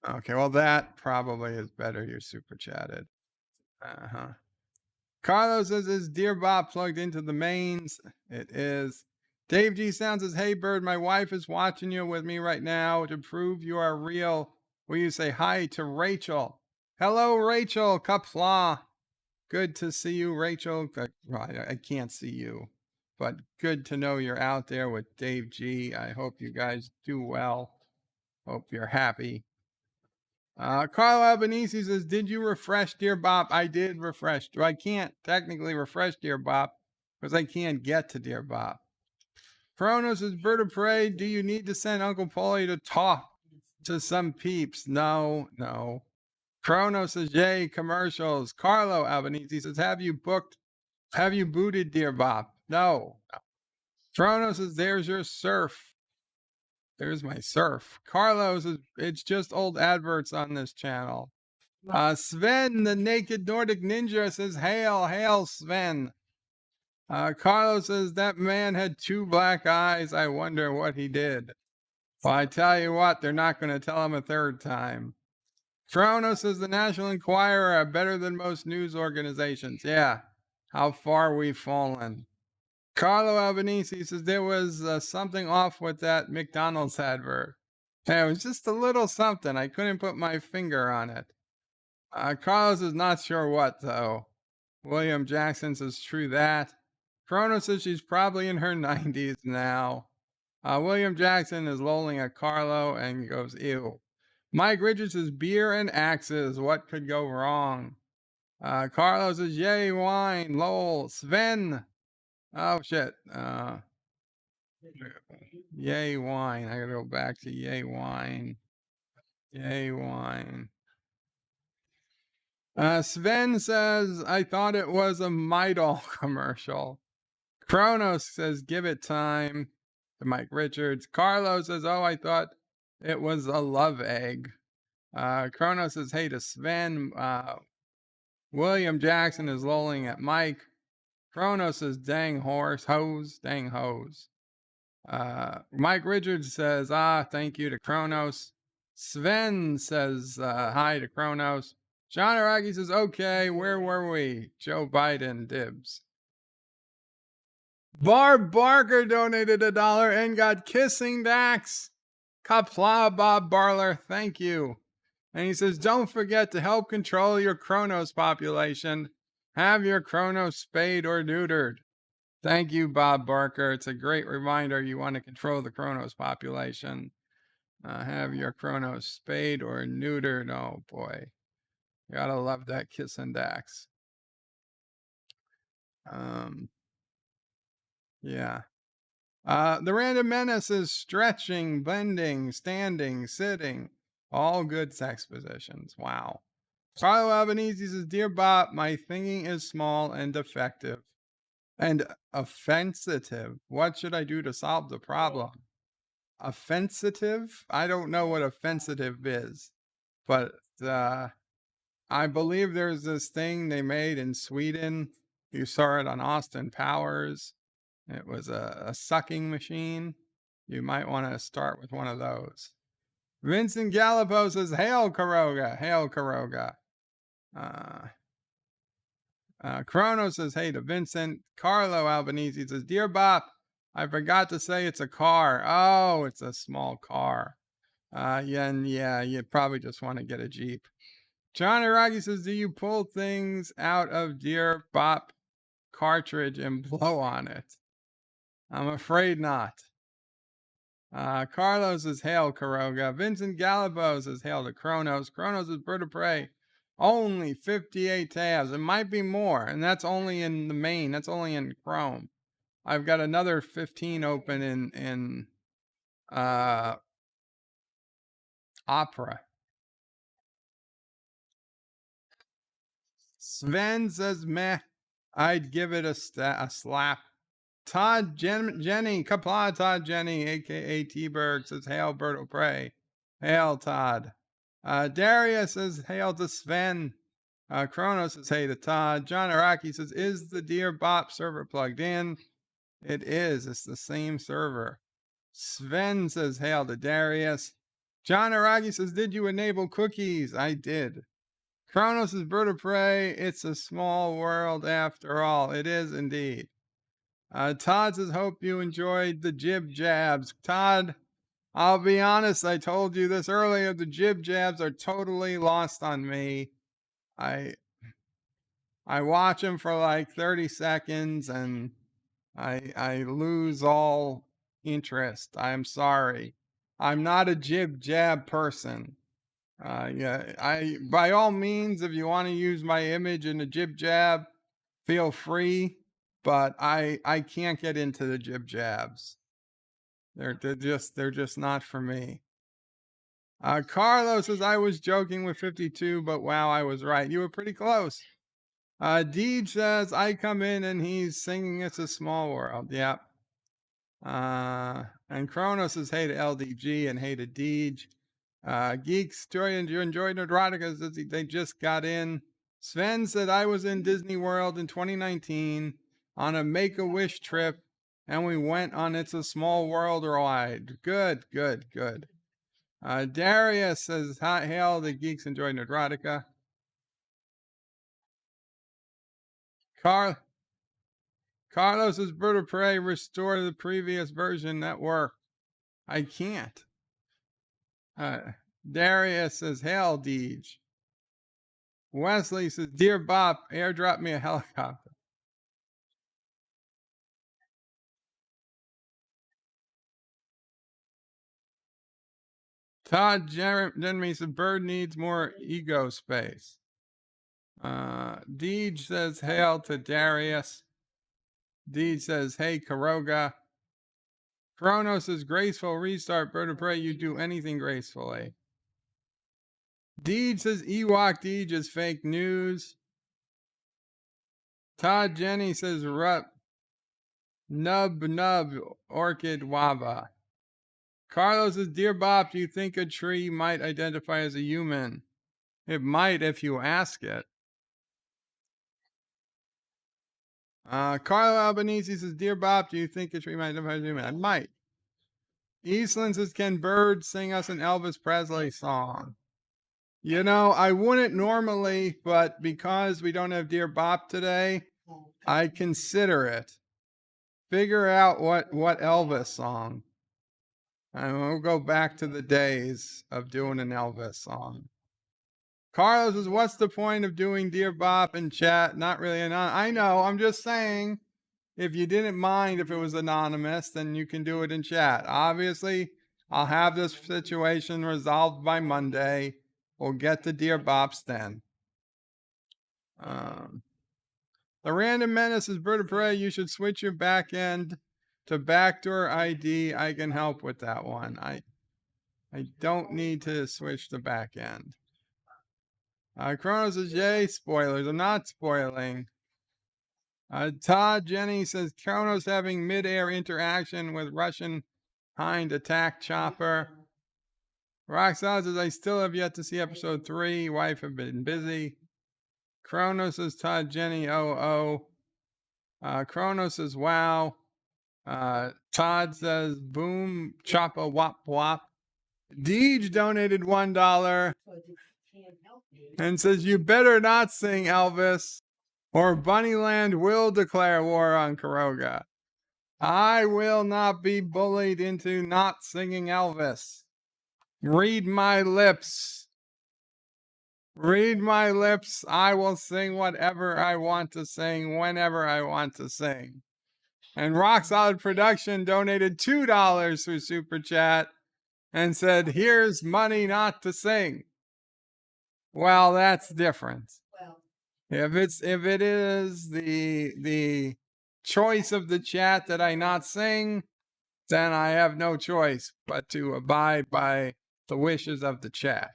Okay, well, that probably is better. You're super chatted. Carlos says, is Dear Bop plugged into the mains? It is. Dave G. Sound says, hey, Bird, my wife is watching you with me right now. To prove you are real, will you say hi to Rachel? Hello, Rachel. Qapla. Good to see you, Rachel. I can't see you, but good to know you're out there with Dave G. I hope you guys do well. Hope you're happy. Carl Albanese says, did you refresh Dear Bop? I did refresh. I can't technically refresh Dear Bop because I can't get to Dear Bop. Kronos says, Bird of Prey, do you need to send Uncle Paulie to talk to some peeps? No. Kronos says, yay, commercials. Carlo Albanese says, have you booted Dear Bop? No. Kronos says, there's your surf. There's my surf. Carlos says, it's just old adverts on this channel. Sven, the naked Nordic ninja, says, hail, Sven. Carlos says, that man had 2 black eyes. I wonder what he did. Well, I tell you what, they're not going to tell him a 3rd time. Chrono says, the National Enquirer are better than most news organizations. Yeah, how far we've fallen. Carlo Albanese says, there was something off with that McDonald's advert. Yeah, it was just a little something. I couldn't put my finger on it. Carlos is not sure what, though. William Jackson says, true that. Chrono says she's probably in her 90s now. William Jackson is lolling at Carlo and goes, ew. Mike Richards says, beer and axes. What could go wrong? Carlo says, yay, wine. Lol. Sven. Oh, shit. Yay, wine. I gotta go back to yay, wine. Yay, wine. Sven says, I thought it was a Midol commercial. Kronos says, give it time, to Mike Richards. Carlos says, oh, I thought it was a love egg. Kronos says, hey to Sven. William Jackson is lolling at Mike. Kronos says, dang horse, hose, dang hose. Mike Richards says, thank you to Kronos. Sven says, hi to Kronos. John Araki says, okay, where were we? Joe Biden, dibs. Barb Barker donated $1 and got kissing Dax. Qapla, Bob Barler, thank you. And he says, don't forget to help control your Kronos population. Have your Kronos spayed or neutered. Thank you, Bob Barker. It's a great reminder you want to control the Kronos population. Have your Kronos spayed or neutered. Oh, boy. You gotta love that kissing Dax. Yeah. The Random Menace is stretching, bending, standing, sitting. All good sex positions. Wow. Carlo Albanese says, Dear Bop, my thinking is small and defective. And offensive. What should I do to solve the problem? Offensive? I don't know what offensive is. But I believe there's this thing they made in Sweden. You saw it on Austin Powers. It was a sucking machine. You might want to start with one of those. Vincent Gallipo says, hail Caroga, hail Caroga. Chrono says, hey to Vincent. Carlo Albanese says, Dear Bop, I forgot to say it's a car. Oh, it's a small car. Yeah, you probably just want to get a Jeep. John Araki says, do you pull things out of Dear Bop cartridge and blow on it? I'm afraid not. Carlos says, hail Caroga. Vincent Gallipo says, hail to Kronos. Kronos is Bird of Prey. Only 58 tabs. It might be more, and that's only in the main. That's only in Chrome. I've got another 15 open in Opera. Sven says, meh. I'd give it a slap. Todd Jenny, Qapla Todd Jenny, a.k.a. T-Berg, says, hail Bird Prey. Hail Todd. Darius says, hail to Sven. Kronos says, hey to Todd. John Araki says, is the Dear Bop server plugged in? It is. It's the same server. Sven says, hail to Darius. John Araki says, did you enable cookies? I did. Kronos is Bird of Prey. It's a small world after all. It is indeed. Todd says, hope you enjoyed the jib jabs. Todd, I'll be honest, I told you this earlier. The jib jabs are totally lost on me. I watch them for like 30 seconds and I lose all interest. I'm sorry. I'm not a jib jab person. By all means, if you want to use my image in a jib jab, feel free. But I can't get into the jib jabs. They're just not for me. Carlos says, I was joking with 52, but wow, I was right. You were pretty close. Deej says, I come in and he's singing It's a Small World. Yep. And Kronos says, hey to LDG and hey to Deej. Geeks, you enjoyed Neurotica. They just got in. Sven said, I was in Disney World in 2019. on a Make-A-Wish trip, and we went on It's a Small World ride. Good, good, good. Darius says, hi, hail, the geeks enjoyed Nerdrotica. Carlos says, Bird of Prey, restore the previous version that worked. I can't. Darius says, hail, Deej. Wesley says, Dear Bop, airdrop me a helicopter. Todd Jeremy says, Bird needs more ego space. Deej says, hail to Darius. Deej says, hey, Caroga. Kronos says, graceful restart. Bird of Prey, you do anything gracefully. Deej says, Ewok Deej is fake news. Todd Jenny says, Nub, Orchid Waba. Carlos says, Dear Bop, do you think a tree might identify as a human? It might if you ask it. Carlo Albanese says, Dear Bop, do you think a tree might identify as a human? I might. Eastland says, can Bird sing us an Elvis Presley song? You know, I wouldn't normally, but because we don't have Dear Bop today, I consider it. Figure out what Elvis song. And we'll go back to the days of doing an Elvis song. Carlos says, what's the point of doing Dear Bop in chat? Not really anonymous. I know, I'm just saying, if you didn't mind if it was anonymous, then you can do it in chat. Obviously, I'll have this situation resolved by Monday. We'll get to Dear Bops then. The Random Menace is Bird of Prey. You should switch your back end to backdoor ID. I can help with that one. I don't need to switch the back end. Kronos says, yay, spoilers. I'm not spoiling. Todd Jenny says, Kronos having mid-air interaction with Russian Hind attack chopper. Roxanne says, I still have yet to see episode 3. Wife have been busy. Kronos says, Todd Jenny, Kronos says, wow. Todd says, boom, choppa wop wop. Deej donated $1 and says, you better not sing Elvis or Bunnyland will declare war on Caroga. I will not be bullied into not singing Elvis. Read my lips. Read my lips. I will sing whatever I want to sing, whenever I want to sing. And Rock Solid Production donated $2 through Super Chat and said, here's money not to sing. Well, that's different. If it is the choice of the chat that I not sing, then I have no choice but to abide by the wishes of the chat.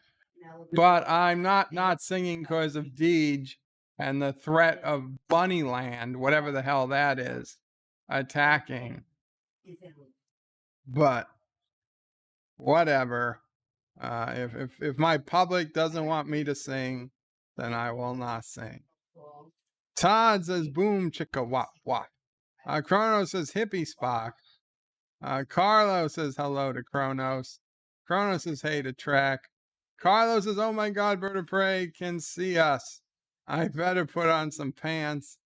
But I'm not singing because of Deej and the threat of Bunnyland, whatever the hell that is, attacking. But whatever. If my public doesn't want me to sing, then I will not sing. Todd says, boom, chicka wop wop. Kronos says, hippie Spock. Carlos says, hello to Kronos. Kronos says, hey to Trek. Carlos says, oh my God, Bird of Prey can see us. I better put on some pants.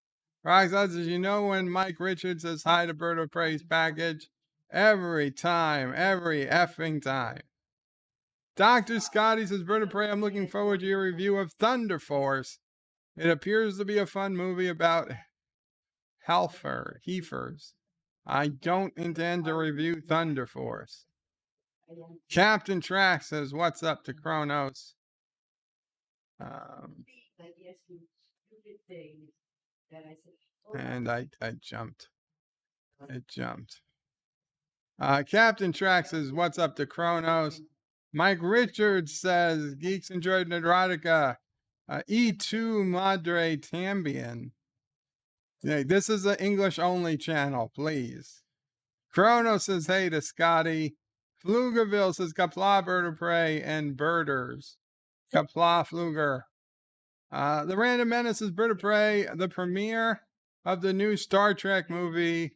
Roxanne says, you know when Mike Richards says hi to Bird of Prey's package? Every time, every effing time. Dr. Scotty says, Bird of Prey, I'm looking forward to your review of Thunder Force. It appears to be a fun movie about heifers. I don't intend to review Thunder Force. Captain Track says, what's up to Kronos? And I jumped. It jumped. Captain Track says, what's up to Kronos? Mike Richards says, Geeks enjoyed Nerdrotica. E2 Madre Tambian. Yeah, this is an English-only channel, please. Kronos says, hey to Scotty. Pflugerville says, Qapla, Bird of Prey, and Birders. Qapla, Pfluger. The Random Menace is Bird of Prey, the premiere. of the new Star Trek movie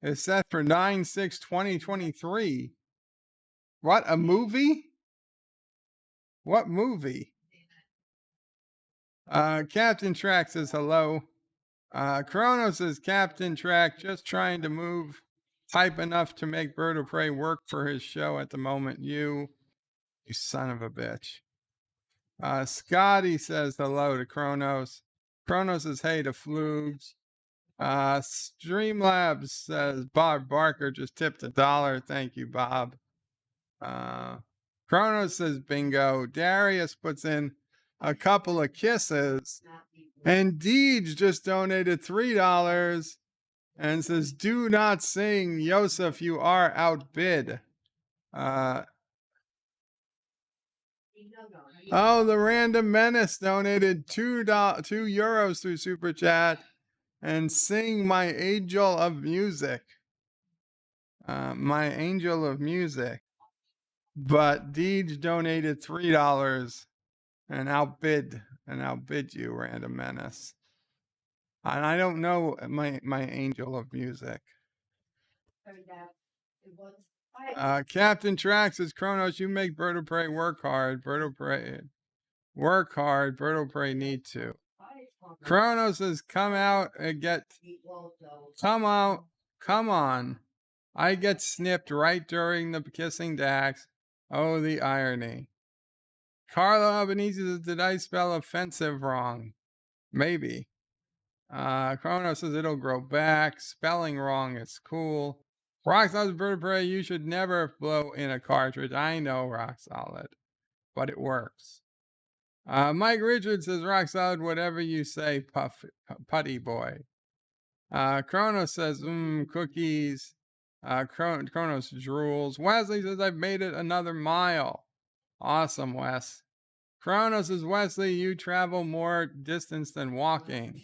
is set for 9/6/2023. What, a movie? What movie? Captain Track says hello. Chrono says Captain Track just trying to move type enough to make Bird of Prey work for his show at the moment. You son of a bitch. Scotty says hello to Kronos. Kronos says hey to Flugs. Streamlabs says Bob Barker just tipped $1. Thank you, Bob. Kronos says bingo. Darius puts in a couple of kisses. And Deej just donated $3 and says, do not sing, Yosef, you are outbid. Oh, the Random Menace donated €2 through Super Chat and sing My Angel of Music. My Angel of Music. But Deej donated $3 and outbid you, Random Menace. And I don't know my Angel of Music. Captain Trax says, Kronos, you make Bird of Prey work hard. Bird of Prey work hard. Bird of Prey need to. Kronos says, come out and get, come out, come on. I get snipped right during the kissing Dax. Oh, the irony. Carlo Albanese says, did I spell offensive wrong? Maybe. Chrono says it'll grow back. Spelling wrong. It's cool. Rock Solid Bird of Prey, you should never blow in a cartridge. I know, Rock Solid, but it works. Mike Richards says, Rock Solid, whatever you say, putty boy. Chrono says, cookies. Chronos drools. Wesley says, I've made it another mile. Awesome, Wes. Chrono says, Wesley, you travel more distance than walking.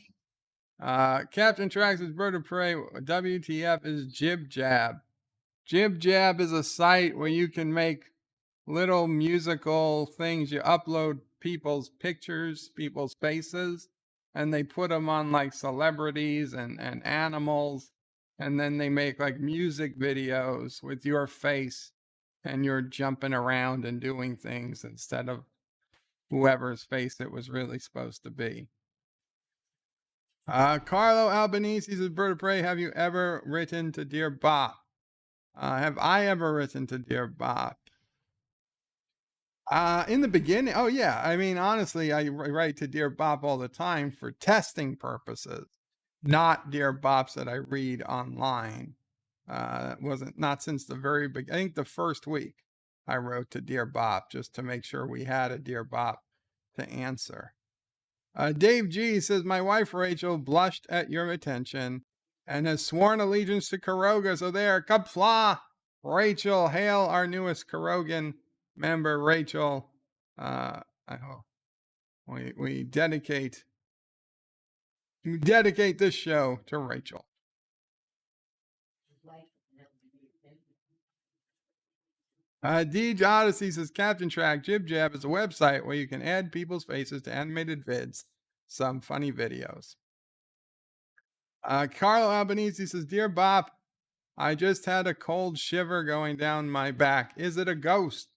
Captain Trax is Bird of Prey. WTF is Jib Jab. Jib Jab is a site where you can make little musical things. You upload people's pictures, people's faces, and they put them on like celebrities and animals. And then they make like music videos with your face and you're jumping around and doing things instead of whoever's face it was really supposed to be. Carlo Albanese says, Bird of Prey, have you ever written to Dear Bop? Have I ever written to Dear Bop? In the beginning, oh yeah. I mean, honestly, I write to Dear Bop all the time for testing purposes, not Dear Bops that I read online. Not since the very beginning. I think the first week I wrote to Dear Bop just to make sure we had a Dear Bop to answer. Dave G says, my wife Rachel blushed at your attention and has sworn allegiance to Caroga. So there, Qapla, Rachel, hail our newest Carogan member, Rachel. I hope we dedicate this show to Rachel. Deej Odyssey says, Captain Track, Jib Jab is a website where you can add people's faces to animated vids, some funny videos. Carlo Albanese says, Dear Bop, I just had a cold shiver going down my back. Is it a ghost?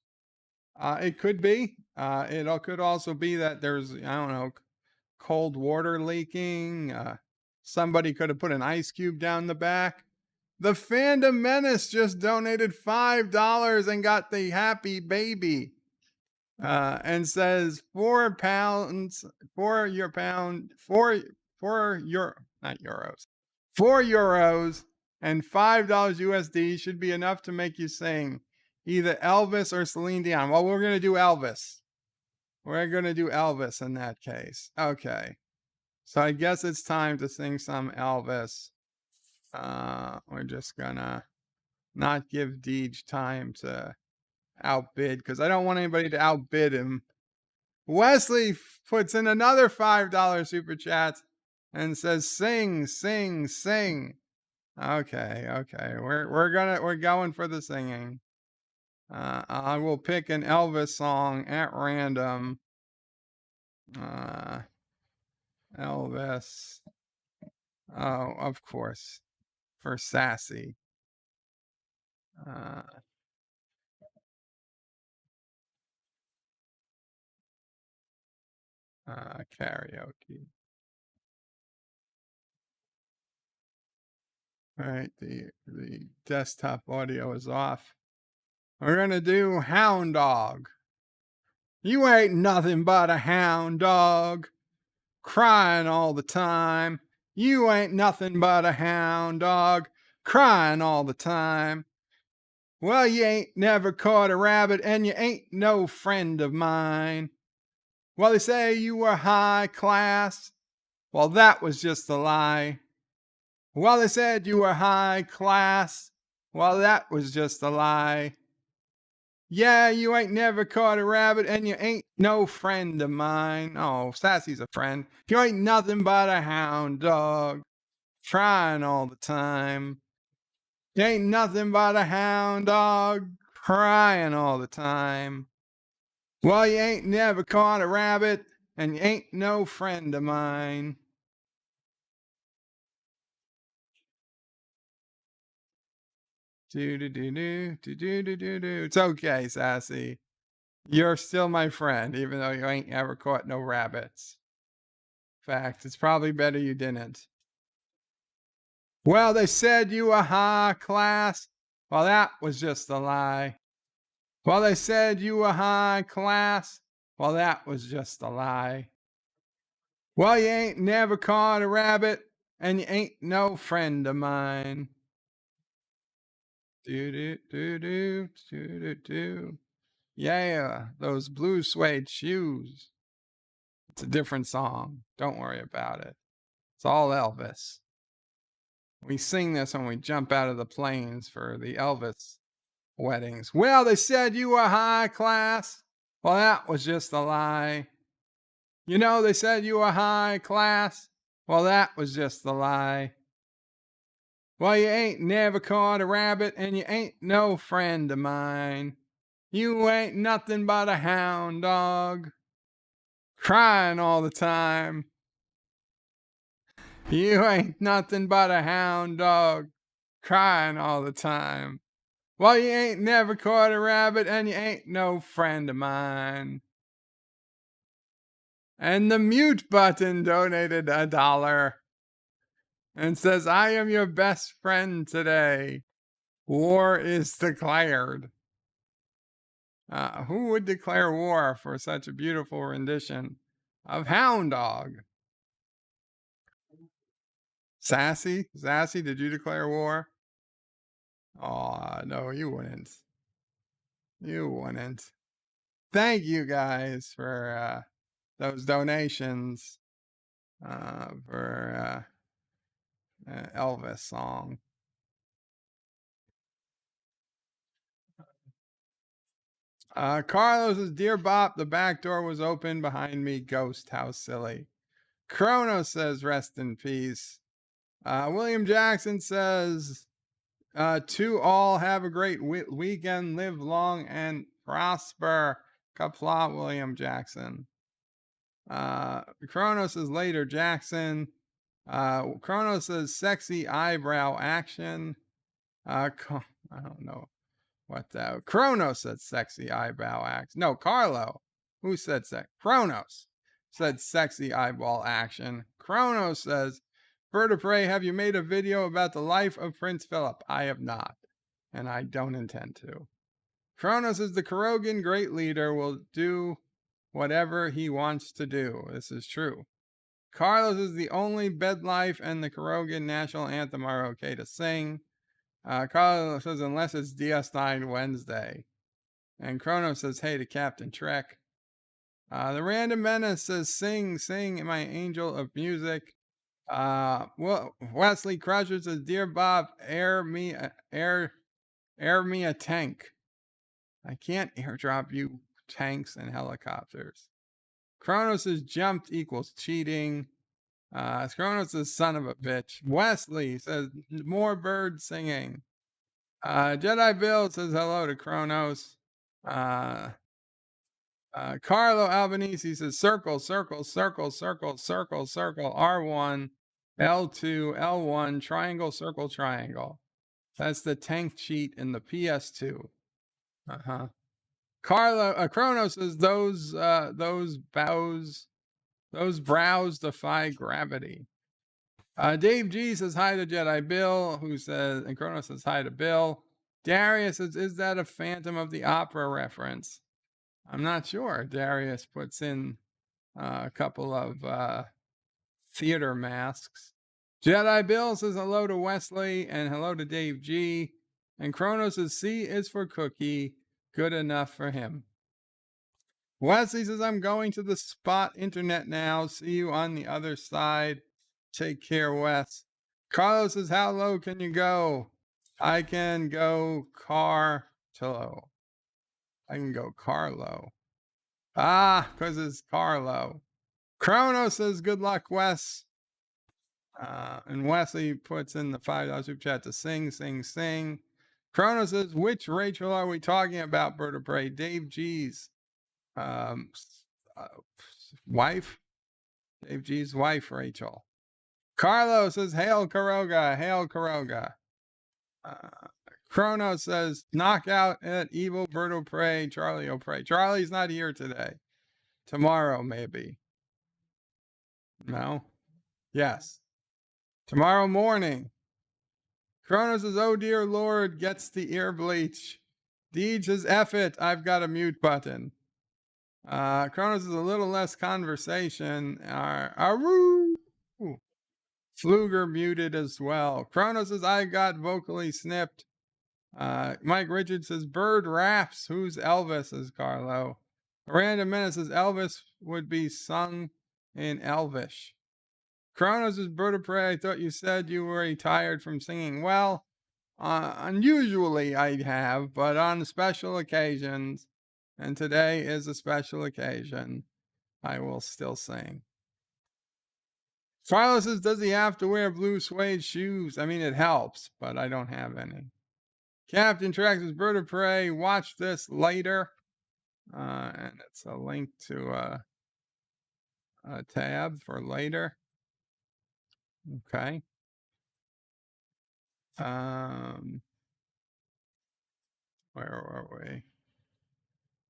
It could be. It could also be that there's, I don't know, cold water leaking. Somebody could have put an ice cube down the back. The Fandom Menace just donated $5 and got the happy baby. And says £4 for your pound, not euros, €4 and $5 USD should be enough to make you sing either Elvis or Celine Dion. Well, we're going to do Elvis. We're going to do Elvis in that case. Okay. So I guess it's time to sing some Elvis. We're just gonna not give Deej time to outbid because I don't want anybody to outbid him. Wesley puts in another $5 super chat and says, "Sing, sing, sing." Okay, we're going for the singing. I will pick an Elvis song at random. Elvis. Oh, of course. For Sassy. Karaoke. All right, the desktop audio is off. We're gonna do Hound Dog. You ain't nothing but a hound dog, crying all the time. You ain't nothing but a hound dog, crying all the time. Well, you ain't never caught a rabbit, and you ain't no friend of mine. Well, they say you were high class. Well, that was just a lie. Well, they said you were high class. Well, that was just a lie. Yeah, you ain't never caught a rabbit, and you ain't no friend of mine. Oh, Sassy's a friend. You ain't nothing but a hound dog, trying all the time. You ain't nothing but a hound dog, crying all the time. Well, you ain't never caught a rabbit, and you ain't no friend of mine. Do. It's okay, Sassy. You're still my friend, even though you ain't ever caught no rabbits. Fact, it's probably better you didn't. Well, they said you were high class. Well, that was just a lie. Well, they said you were high class. Well, that was just a lie. Well, you ain't never caught a rabbit, and you ain't no friend of mine. Do. Yeah, those blue suede shoes. It's a different song. Don't worry about it. It's all Elvis. We sing this when we jump out of the planes for the Elvis weddings. Well, they said you were high class. Well, that was just a lie. You know, they said you were high class. Well, that was just a lie. Well, you ain't never caught a rabbit, and you ain't no friend of mine. You ain't nothing but a hound dog, crying all the time. You ain't nothing but a hound dog, crying all the time. Well, you ain't never caught a rabbit, and you ain't no friend of mine. And the mute button donated $1 and says, I am your best friend today. War is declared. Who would declare war for such a beautiful rendition of Hound Dog? Sassy? Sassy, did you declare war? Oh, no, you wouldn't. You wouldn't. Thank you guys for those donations for Elvis song. Carlos says, Dear Bop, the back door was open behind me. Ghost, how silly. Chrono says, rest in peace. William Jackson says, to all, have a great weekend. Live long and prosper. Qapla, William Jackson. Chrono says, later, Jackson. Chrono says, sexy eyebrow action. I don't know what that. Kronos said sexy eyebrow action. No, Carlo. Who said sex? Kronos said sexy eyeball action. Kronos says, Bird of Prey, have you made a video about the life of Prince Phillip? I have not, and I don't intend to. Kronos says, the Carogan great leader will do whatever he wants to do. This is true. Carlos is the only bed life and the Carogan national anthem are okay to sing. Carlos says, unless it's DS9 Wednesday. And Chrono says, hey to Captain Trek. The Random Menace says, sing, my angel of music. Well, Wesley Crusher says, Dear Bob, air me a tank. I can't airdrop you tanks and helicopters. Chronos says, jumped equals cheating. Chronos says, son of a bitch. Wesley says, more bird singing. Jedi Bill says hello to Kronos. Carlo Albanese says circle, R1. L2, L1, triangle, circle, triangle. That's the tank cheat in the PS2. Kronos says those brows defy gravity. Dave G says hi to Jedi Bill, and Kronos says hi to Bill. Darius says, is that a Phantom of the Opera reference? I'm not sure. Darius puts in a couple of theater masks. Jedi Bill says hello to Wesley and hello to Dave G. And Kronos says C is for cookie. Good enough for him. Wesley says, I'm going to the spot internet now. See you on the other side. Take care, Wes. Carlos says, how low can you go? I can go car to low. I can go Carlo. Because it's Carlo. Chrono says, good luck, Wes. And Wesley puts in the $5 super chat to sing, sing, sing. Chrono says, which Rachel are we talking about, Bird of Prey? Dave G's wife. Dave G's wife, Rachel. Carlo says, hail Caroga, hail Caroga. Chrono says, knockout at evil Bird of Prey, Charlie O'Prey. Charlie's not here today. Tomorrow, maybe. No? Yes. Tomorrow morning. Chrono says, oh dear Lord, gets the ear bleach. Deej says, F it, I've got a mute button. Chrono says, a little less conversation. Aroo! Fluger muted as well. Chrono says, I got vocally snipped. Mike Richards says, bird raps. Who's Elvis? Says Carlo. Random Menace says, Elvis would be sung in Elvish. Kronos is Bird of Prey. I thought you said you were retired from singing. Well, unusually I have, but on special occasions, and today is a special occasion, I will still sing. Carlos says, does he have to wear blue suede shoes? I mean, it helps, but I don't have any. Captain Trax says, Bird of Prey, watch this later. And it's a link to a tab for later. Okay. Where were we?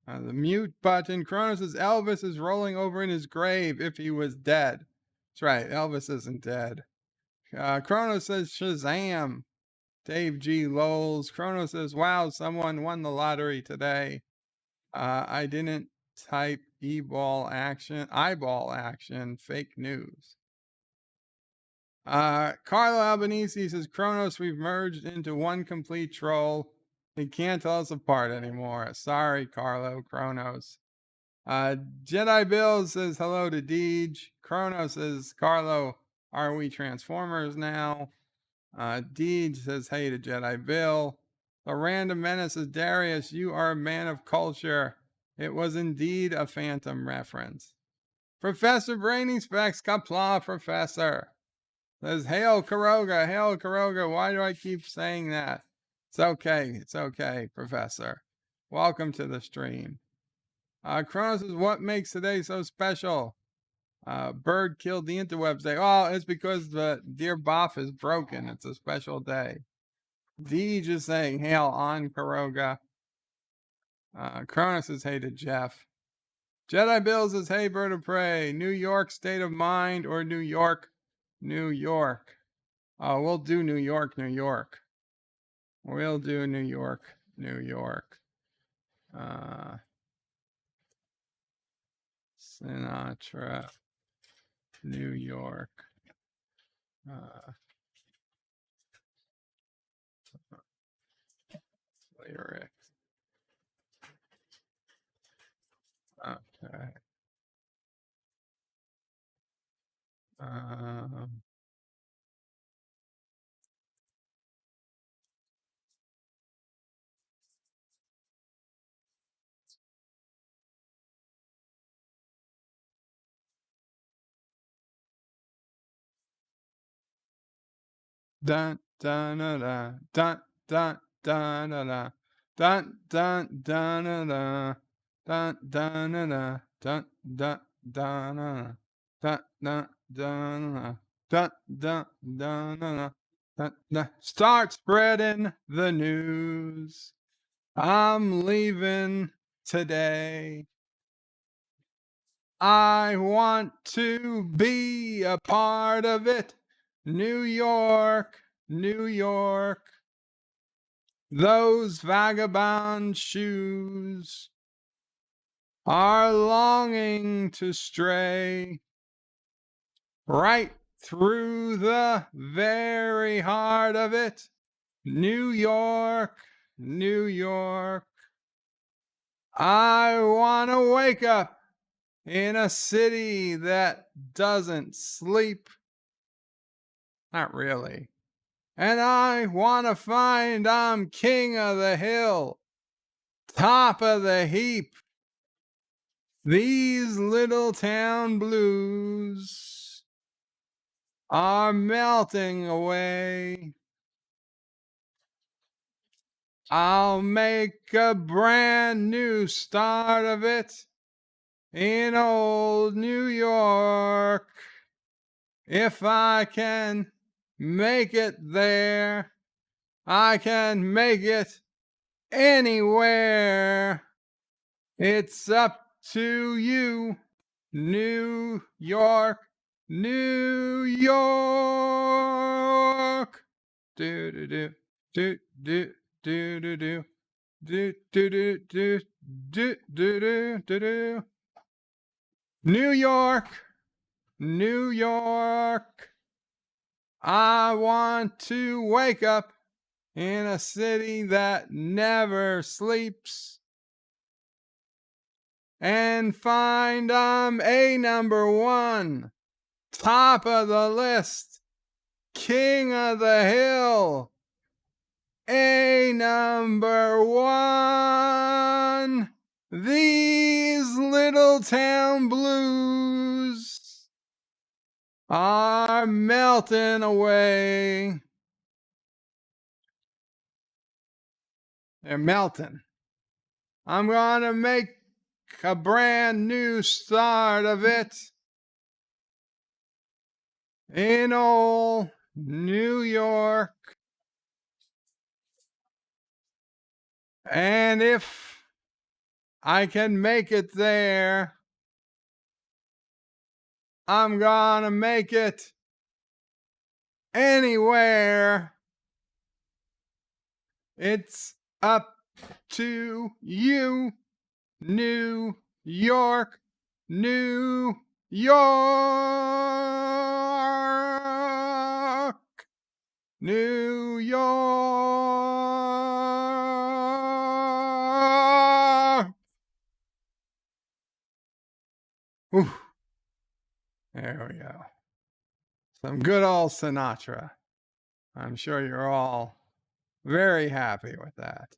The mute button. Kronos says Elvis is rolling over in his grave if he was dead. That's right. Elvis isn't dead. Kronos says Shazam. Dave G. Lowles. Kronos says, wow, someone won the lottery today. I didn't type eyeball action, fake news. Carlo Albanese says, Kronos, we've merged into one complete troll. He can't tell us apart anymore. Sorry, Carlo, Kronos. Jedi Bill says hello to Deej. Kronos says, Carlo, are we Transformers now? Deej says hey to Jedi Bill. The Random Menace says, Darius, you are a man of culture. It was indeed a Phantom reference. Professor Brainy Specs, Qapla, Professor. Says, hail Caroga, why do I keep saying that? It's okay, Professor. Welcome to the stream. Kronos says, what makes today so special? Bird killed the interwebs day. Oh, it's because the Dear Bop is broken. It's a special day. D just saying, hail on Caroga. Kronos says, hey to Jeff. Jedi Bill says, hey, Bird of Prey. New York state of mind or New York? New York. We'll do New York, New York. We'll do New York, New York. Sinatra, New York. Lyrics. Okay. Dun dun da dun dun dun da dun dun dun da dun dun da dun dun dun dun dun dun. Dun, dun, dun, dun, dun, dun, dun. Start spreading the news. I'm leaving today. I want to be a part of it. New York, New York. Those vagabond shoes are longing to stray right through the very heart of it. New York, New York. I want to wake up in a city that doesn't sleep. Not really. And I want to find I'm king of the hill, top of the heap. These little town blues are melting away. I'll make a brand new start of it in old New York. If I can make it there, I can make it anywhere. It's up to you, New York, New York. Do do do do do do do do do do do do do do do do. New York, New York. I want to wake up in a city that never sleeps and find I'm a number one, top of the list, king of the hill, a number one. These little town blues are melting away. They're melting. I'm going to make a brand new start of it in old New York. And if I can make it there, I'm going to make it anywhere. It's up to you, New York, New York, New York. Whew. There we go. Some good old Sinatra. I'm sure you're all very happy with that.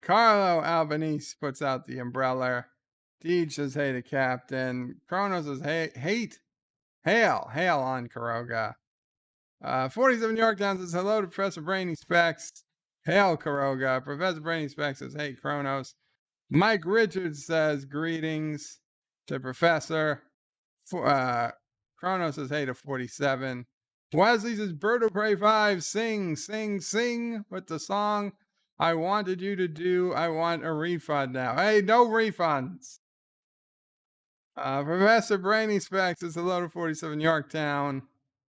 Carlo Albanese puts out the umbrella. Deej says hey to Captain. Chrono says hail on Caroga. 47 Yorktown says hello to Professor Brainy Specs. Hail Caroga. Professor Brainy Specs says hey Kronos. Mike Richards says greetings to Professor. Chronos says hey to 47. Wesley says Bird of Prey 5, sing with the song I wanted you to do. I want a refund now. Hey, no refunds. Professor Brainy Specs says hello to 47 Yorktown.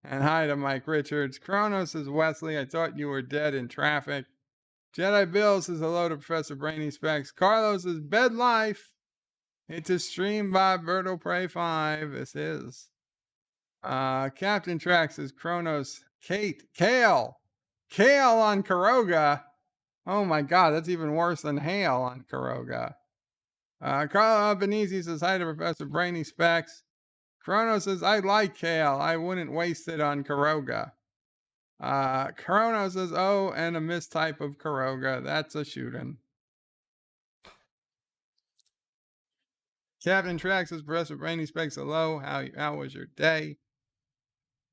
And hi to Mike Richards. Chronos says Wesley, I thought you were dead in traffic. Jedi Bill says hello to Professor Brainy Specs. Carlos says bed life. It's a stream by Birdo Prey 5. This is. Captain Trax says Kronos, Kale on Caroga. Oh my God, that's even worse than hail on Caroga. Carlo Albanese says hi to Professor Brainy Specs. Kronos says I like kale. I wouldn't waste it on Caroga. Kronos says oh, and a mistype of Caroga. That's a shootin'. Captain Trax says Professor Brainy Specs hello. How was your day?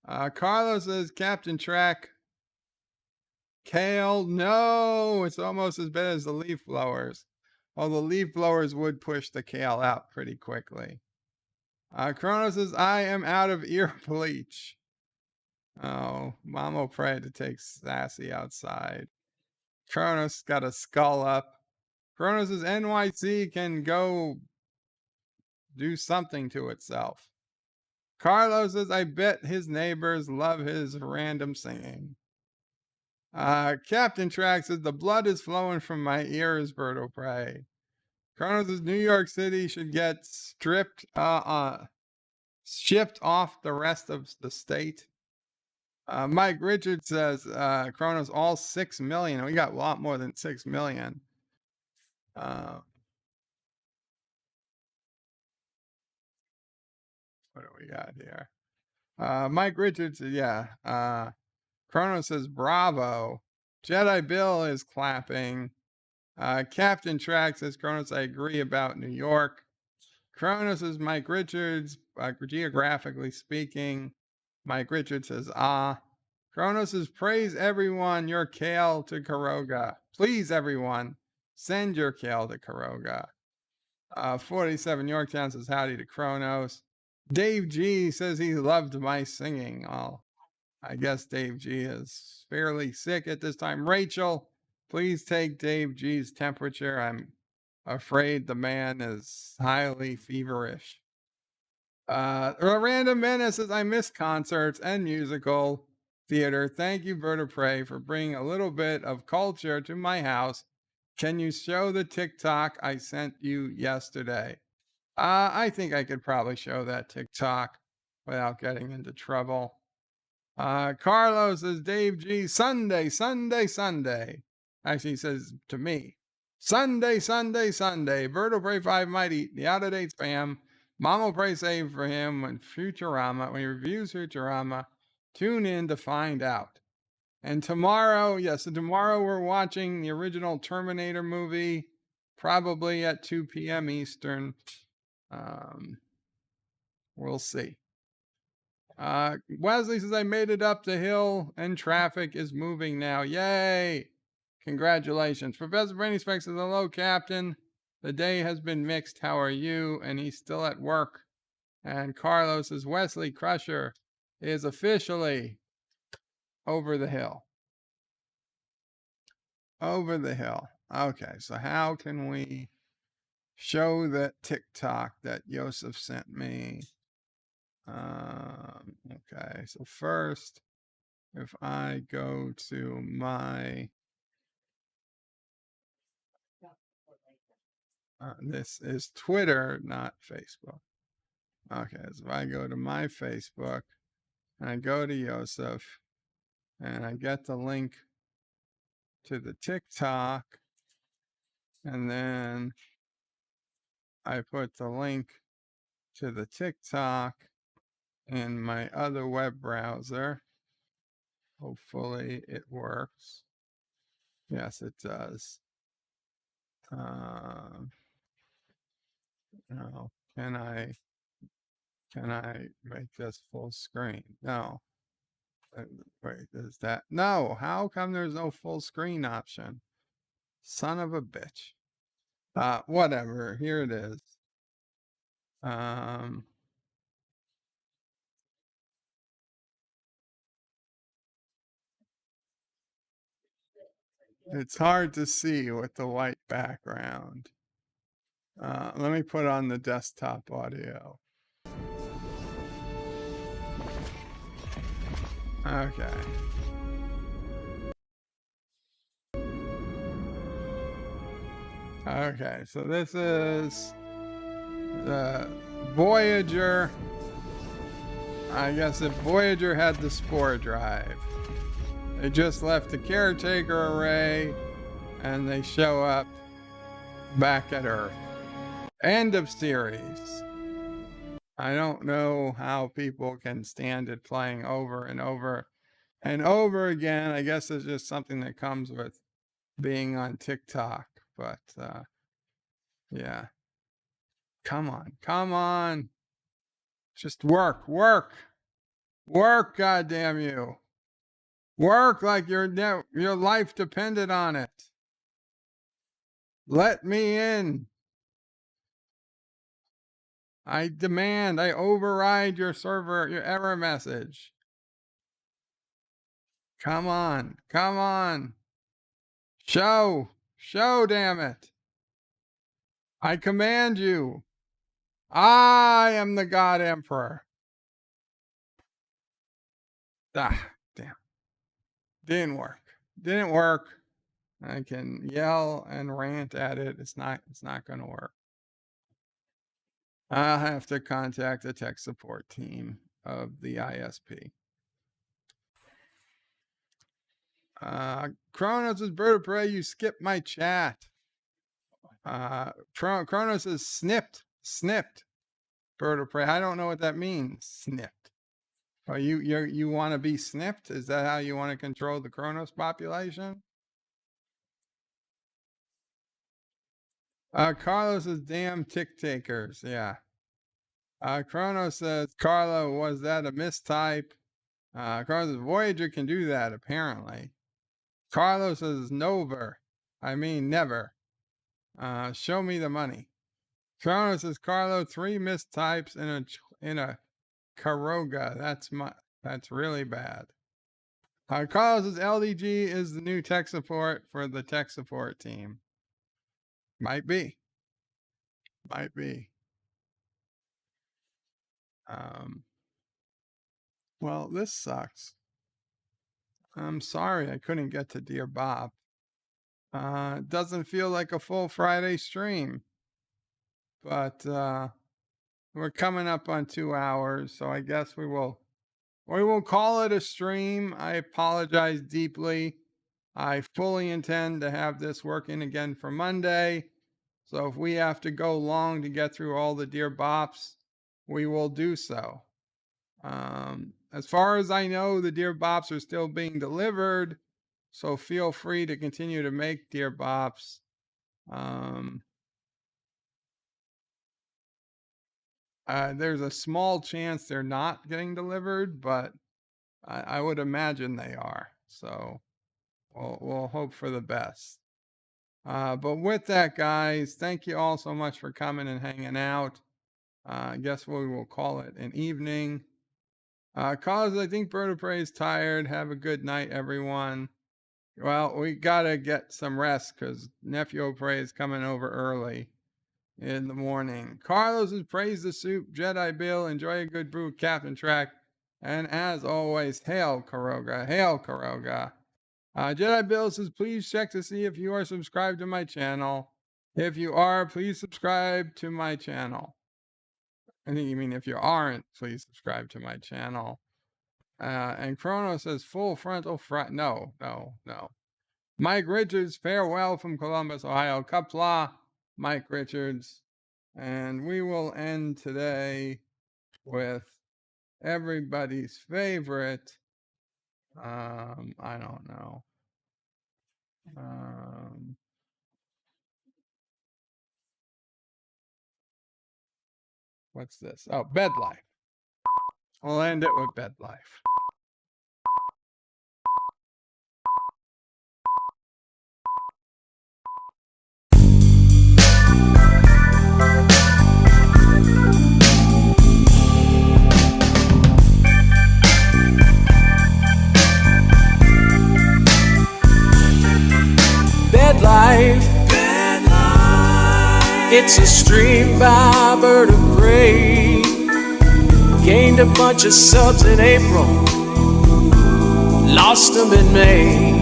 Carlos says Captain Track. Kale, no, it's almost as bad as the leaf blowers. the leaf blowers would push the kale out pretty quickly. Chrono says, I am out of ear bleach. Oh, Mamo prayed to take Sassy outside. Kronos got a skull up. Kronos says NYC can go do something to itself. Carlos says, I bet his neighbors love his random singing. Captain Track says, the blood is flowing from my ears, Bird of Prey. Kronos says, New York City should get shipped off the rest of the state. Mike Richards says, Kronos, all 6 million. We got a lot more than 6 million. What do we got here? Mike Richards, yeah. Kronos says, bravo. Jedi Bill is clapping. Captain Track says, Kronos, I agree about New York. Kronos is Mike Richards, geographically speaking. Mike Richards says, Kronos says, praise everyone, your kale to Caroga. Please, everyone, send your kale to Caroga. 47 Yorktown says, howdy to Kronos. Dave G says he loved my singing. I guess Dave G is fairly sick at this time. Rachel, please take Dave G's temperature. I'm afraid the man is highly feverish. Random Menace says, I miss concerts and musical theater. Thank you, Bird of Prey, for bringing a little bit of culture to my house. Can you show the TikTok I sent you yesterday? I think I could probably show that TikTok without getting into trouble. Carlos says, Dave G, Sunday. Actually, he says to me, Sunday. Bird of Prey 5 might eat the out-of-date spam. Mom will pray save for him when he reviews Futurama. Tune in to find out. And tomorrow, tomorrow we're watching the original Terminator movie, probably at 2 p.m. Eastern. We'll see. Wesley says, I made it up the hill and traffic is moving now. Yay! Congratulations. Professor Brainy Specs says, hello, Captain. The day has been mixed. How are you? And he's still at work. And Carlos says, Wesley Crusher is officially over the hill. Over the hill. Okay, so how can we show that TikTok that Yosef sent me? Okay, so first, if I go to my... this is Twitter, not Facebook. Okay, so if I go to my Facebook, and I go to Yosef, and I get the link to the TikTok, and then I put the link to the TikTok in my other web browser. Hopefully it works. Yes, it does. No, can I make this full screen? No. Wait, is that? No, how come there's no full screen option? Son of a bitch. Whatever, here it is. It's hard to see with the white background. Let me put on the desktop audio. Okay. Okay, so this is the Voyager. I guess if Voyager had the spore drive, they just left the caretaker array and they show up back at Earth. End of series. I don't know how people can stand it playing over and over and over again. I guess it's just something that comes with being on TikTok, but yeah. Come on. Just work, goddamn you. Work like your life depended on it. Let me in. I demand, I override your server, your error message. Come on, come on. Show, damn it. I command you. I am the God Emperor. Ah, damn. Didn't work. I can yell and rant at it. It's not going to work. I'll have to contact the tech support team of the ISP. Kronos is Bird of Prey. You skipped my chat. Kronos is snipped. Bird of Prey. I don't know what that means. Snipped. Oh, you want to be snipped? Is that how you want to control the Kronos population? Carlos is damn tick takers. Yeah. Kronos says, Carla, was that a mistype? Carlos says, Voyager can do that, apparently. Carlos says, never. Show me the money. Kronos says, Carlo, 3 mistypes in a Caroga. That's really bad. Carlos says, LDG is the new tech support for the tech support team. Might be. Well, this sucks. I'm sorry I couldn't get to Dear Bop. It doesn't feel like a full Friday stream, but we're coming up on 2 hours, so I guess we will call it a stream. I apologize deeply. I fully intend to have this working again for Monday. So if we have to go long to get through all the Dear Bops, we will do so. As far as I know, the Dear Bops are still being delivered, so feel free to continue to make Dear Bops. There's a small chance they're not getting delivered, but I would imagine they are. So we'll hope for the best. But with that, guys, thank you all so much for coming and hanging out. I guess we will call it an evening. Cause I think Bird of Prey is tired. Have a good night, everyone. Well, we gotta get some rest because Nephew of Prey is coming over early in the morning. Carlos has praised the soup. Jedi Bill, enjoy a good brew, Captain Track. And as always, hail Caroga, hail Caroga. Jedi Bill says, please check to see if you are subscribed to my channel. If you are, please subscribe to my channel. I think you mean if you aren't, please subscribe to my channel. And Chrono says, full frontal no. Mike Richards, farewell from Columbus, Ohio. Qapla, Mike Richards. And we will end today with everybody's favorite. I don't know. What's this? Oh, Bed Life. We'll end it with Bed Life. Bed Life. It's a stream by Bird of Prey. Gained a bunch of subs in April, lost them in May.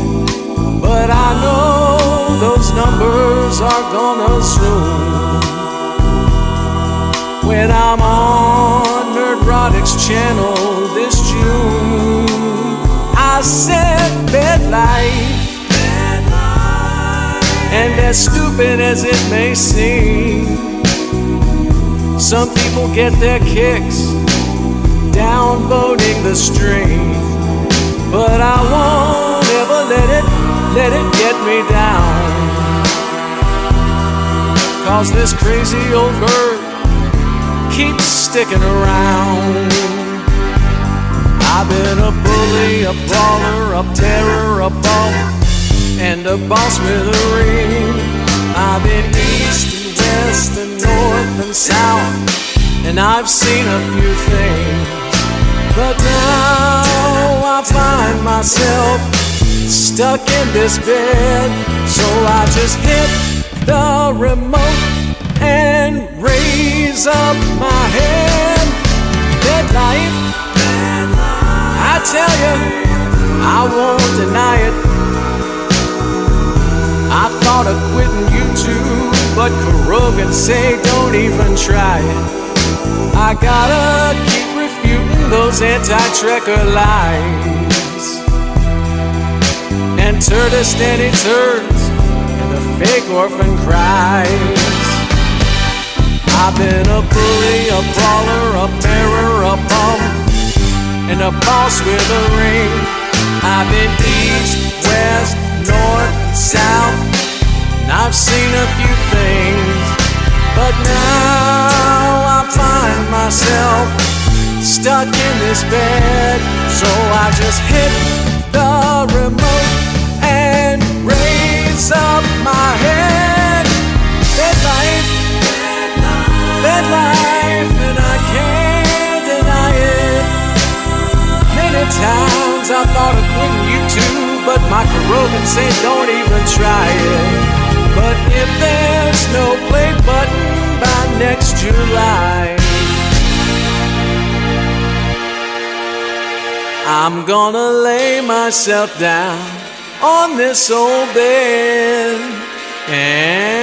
But I know those numbers are gonna zoom when I'm on Nerdrotic's channel this June. I said Bed Life. And as stupid as it may seem, some people get their kicks downvoting the stream. But I won't ever let it get me down. 'Cause this crazy old bird keeps sticking around. I've been a bully, a brawler, a terror, a baller, and a boss with a ring. I've been east and west and north and south, and I've seen a few things. But now I find myself stuck in this bed, so I just hit the remote and raise up my head. Dead life, I tell you, I won't deny it. I thought of quitting YouTube, but Caroga say don't even try it. I gotta keep refuting those anti-trekker lies and turd-a-steady turds and the fake orphan cries. I've been a bully, a brawler, a bearer, a bum, and a boss with a ring. I've been east, west, north, south, and I've seen a few things. But now I find myself stuck in this bed, so I just hit the remote and raise up my head. Dead life, and I can't deny it. Many times I thought of quitting YouTube, but my Caroga said don't even try it. But if there's no play button by next July, I'm gonna lay myself down on this old bed and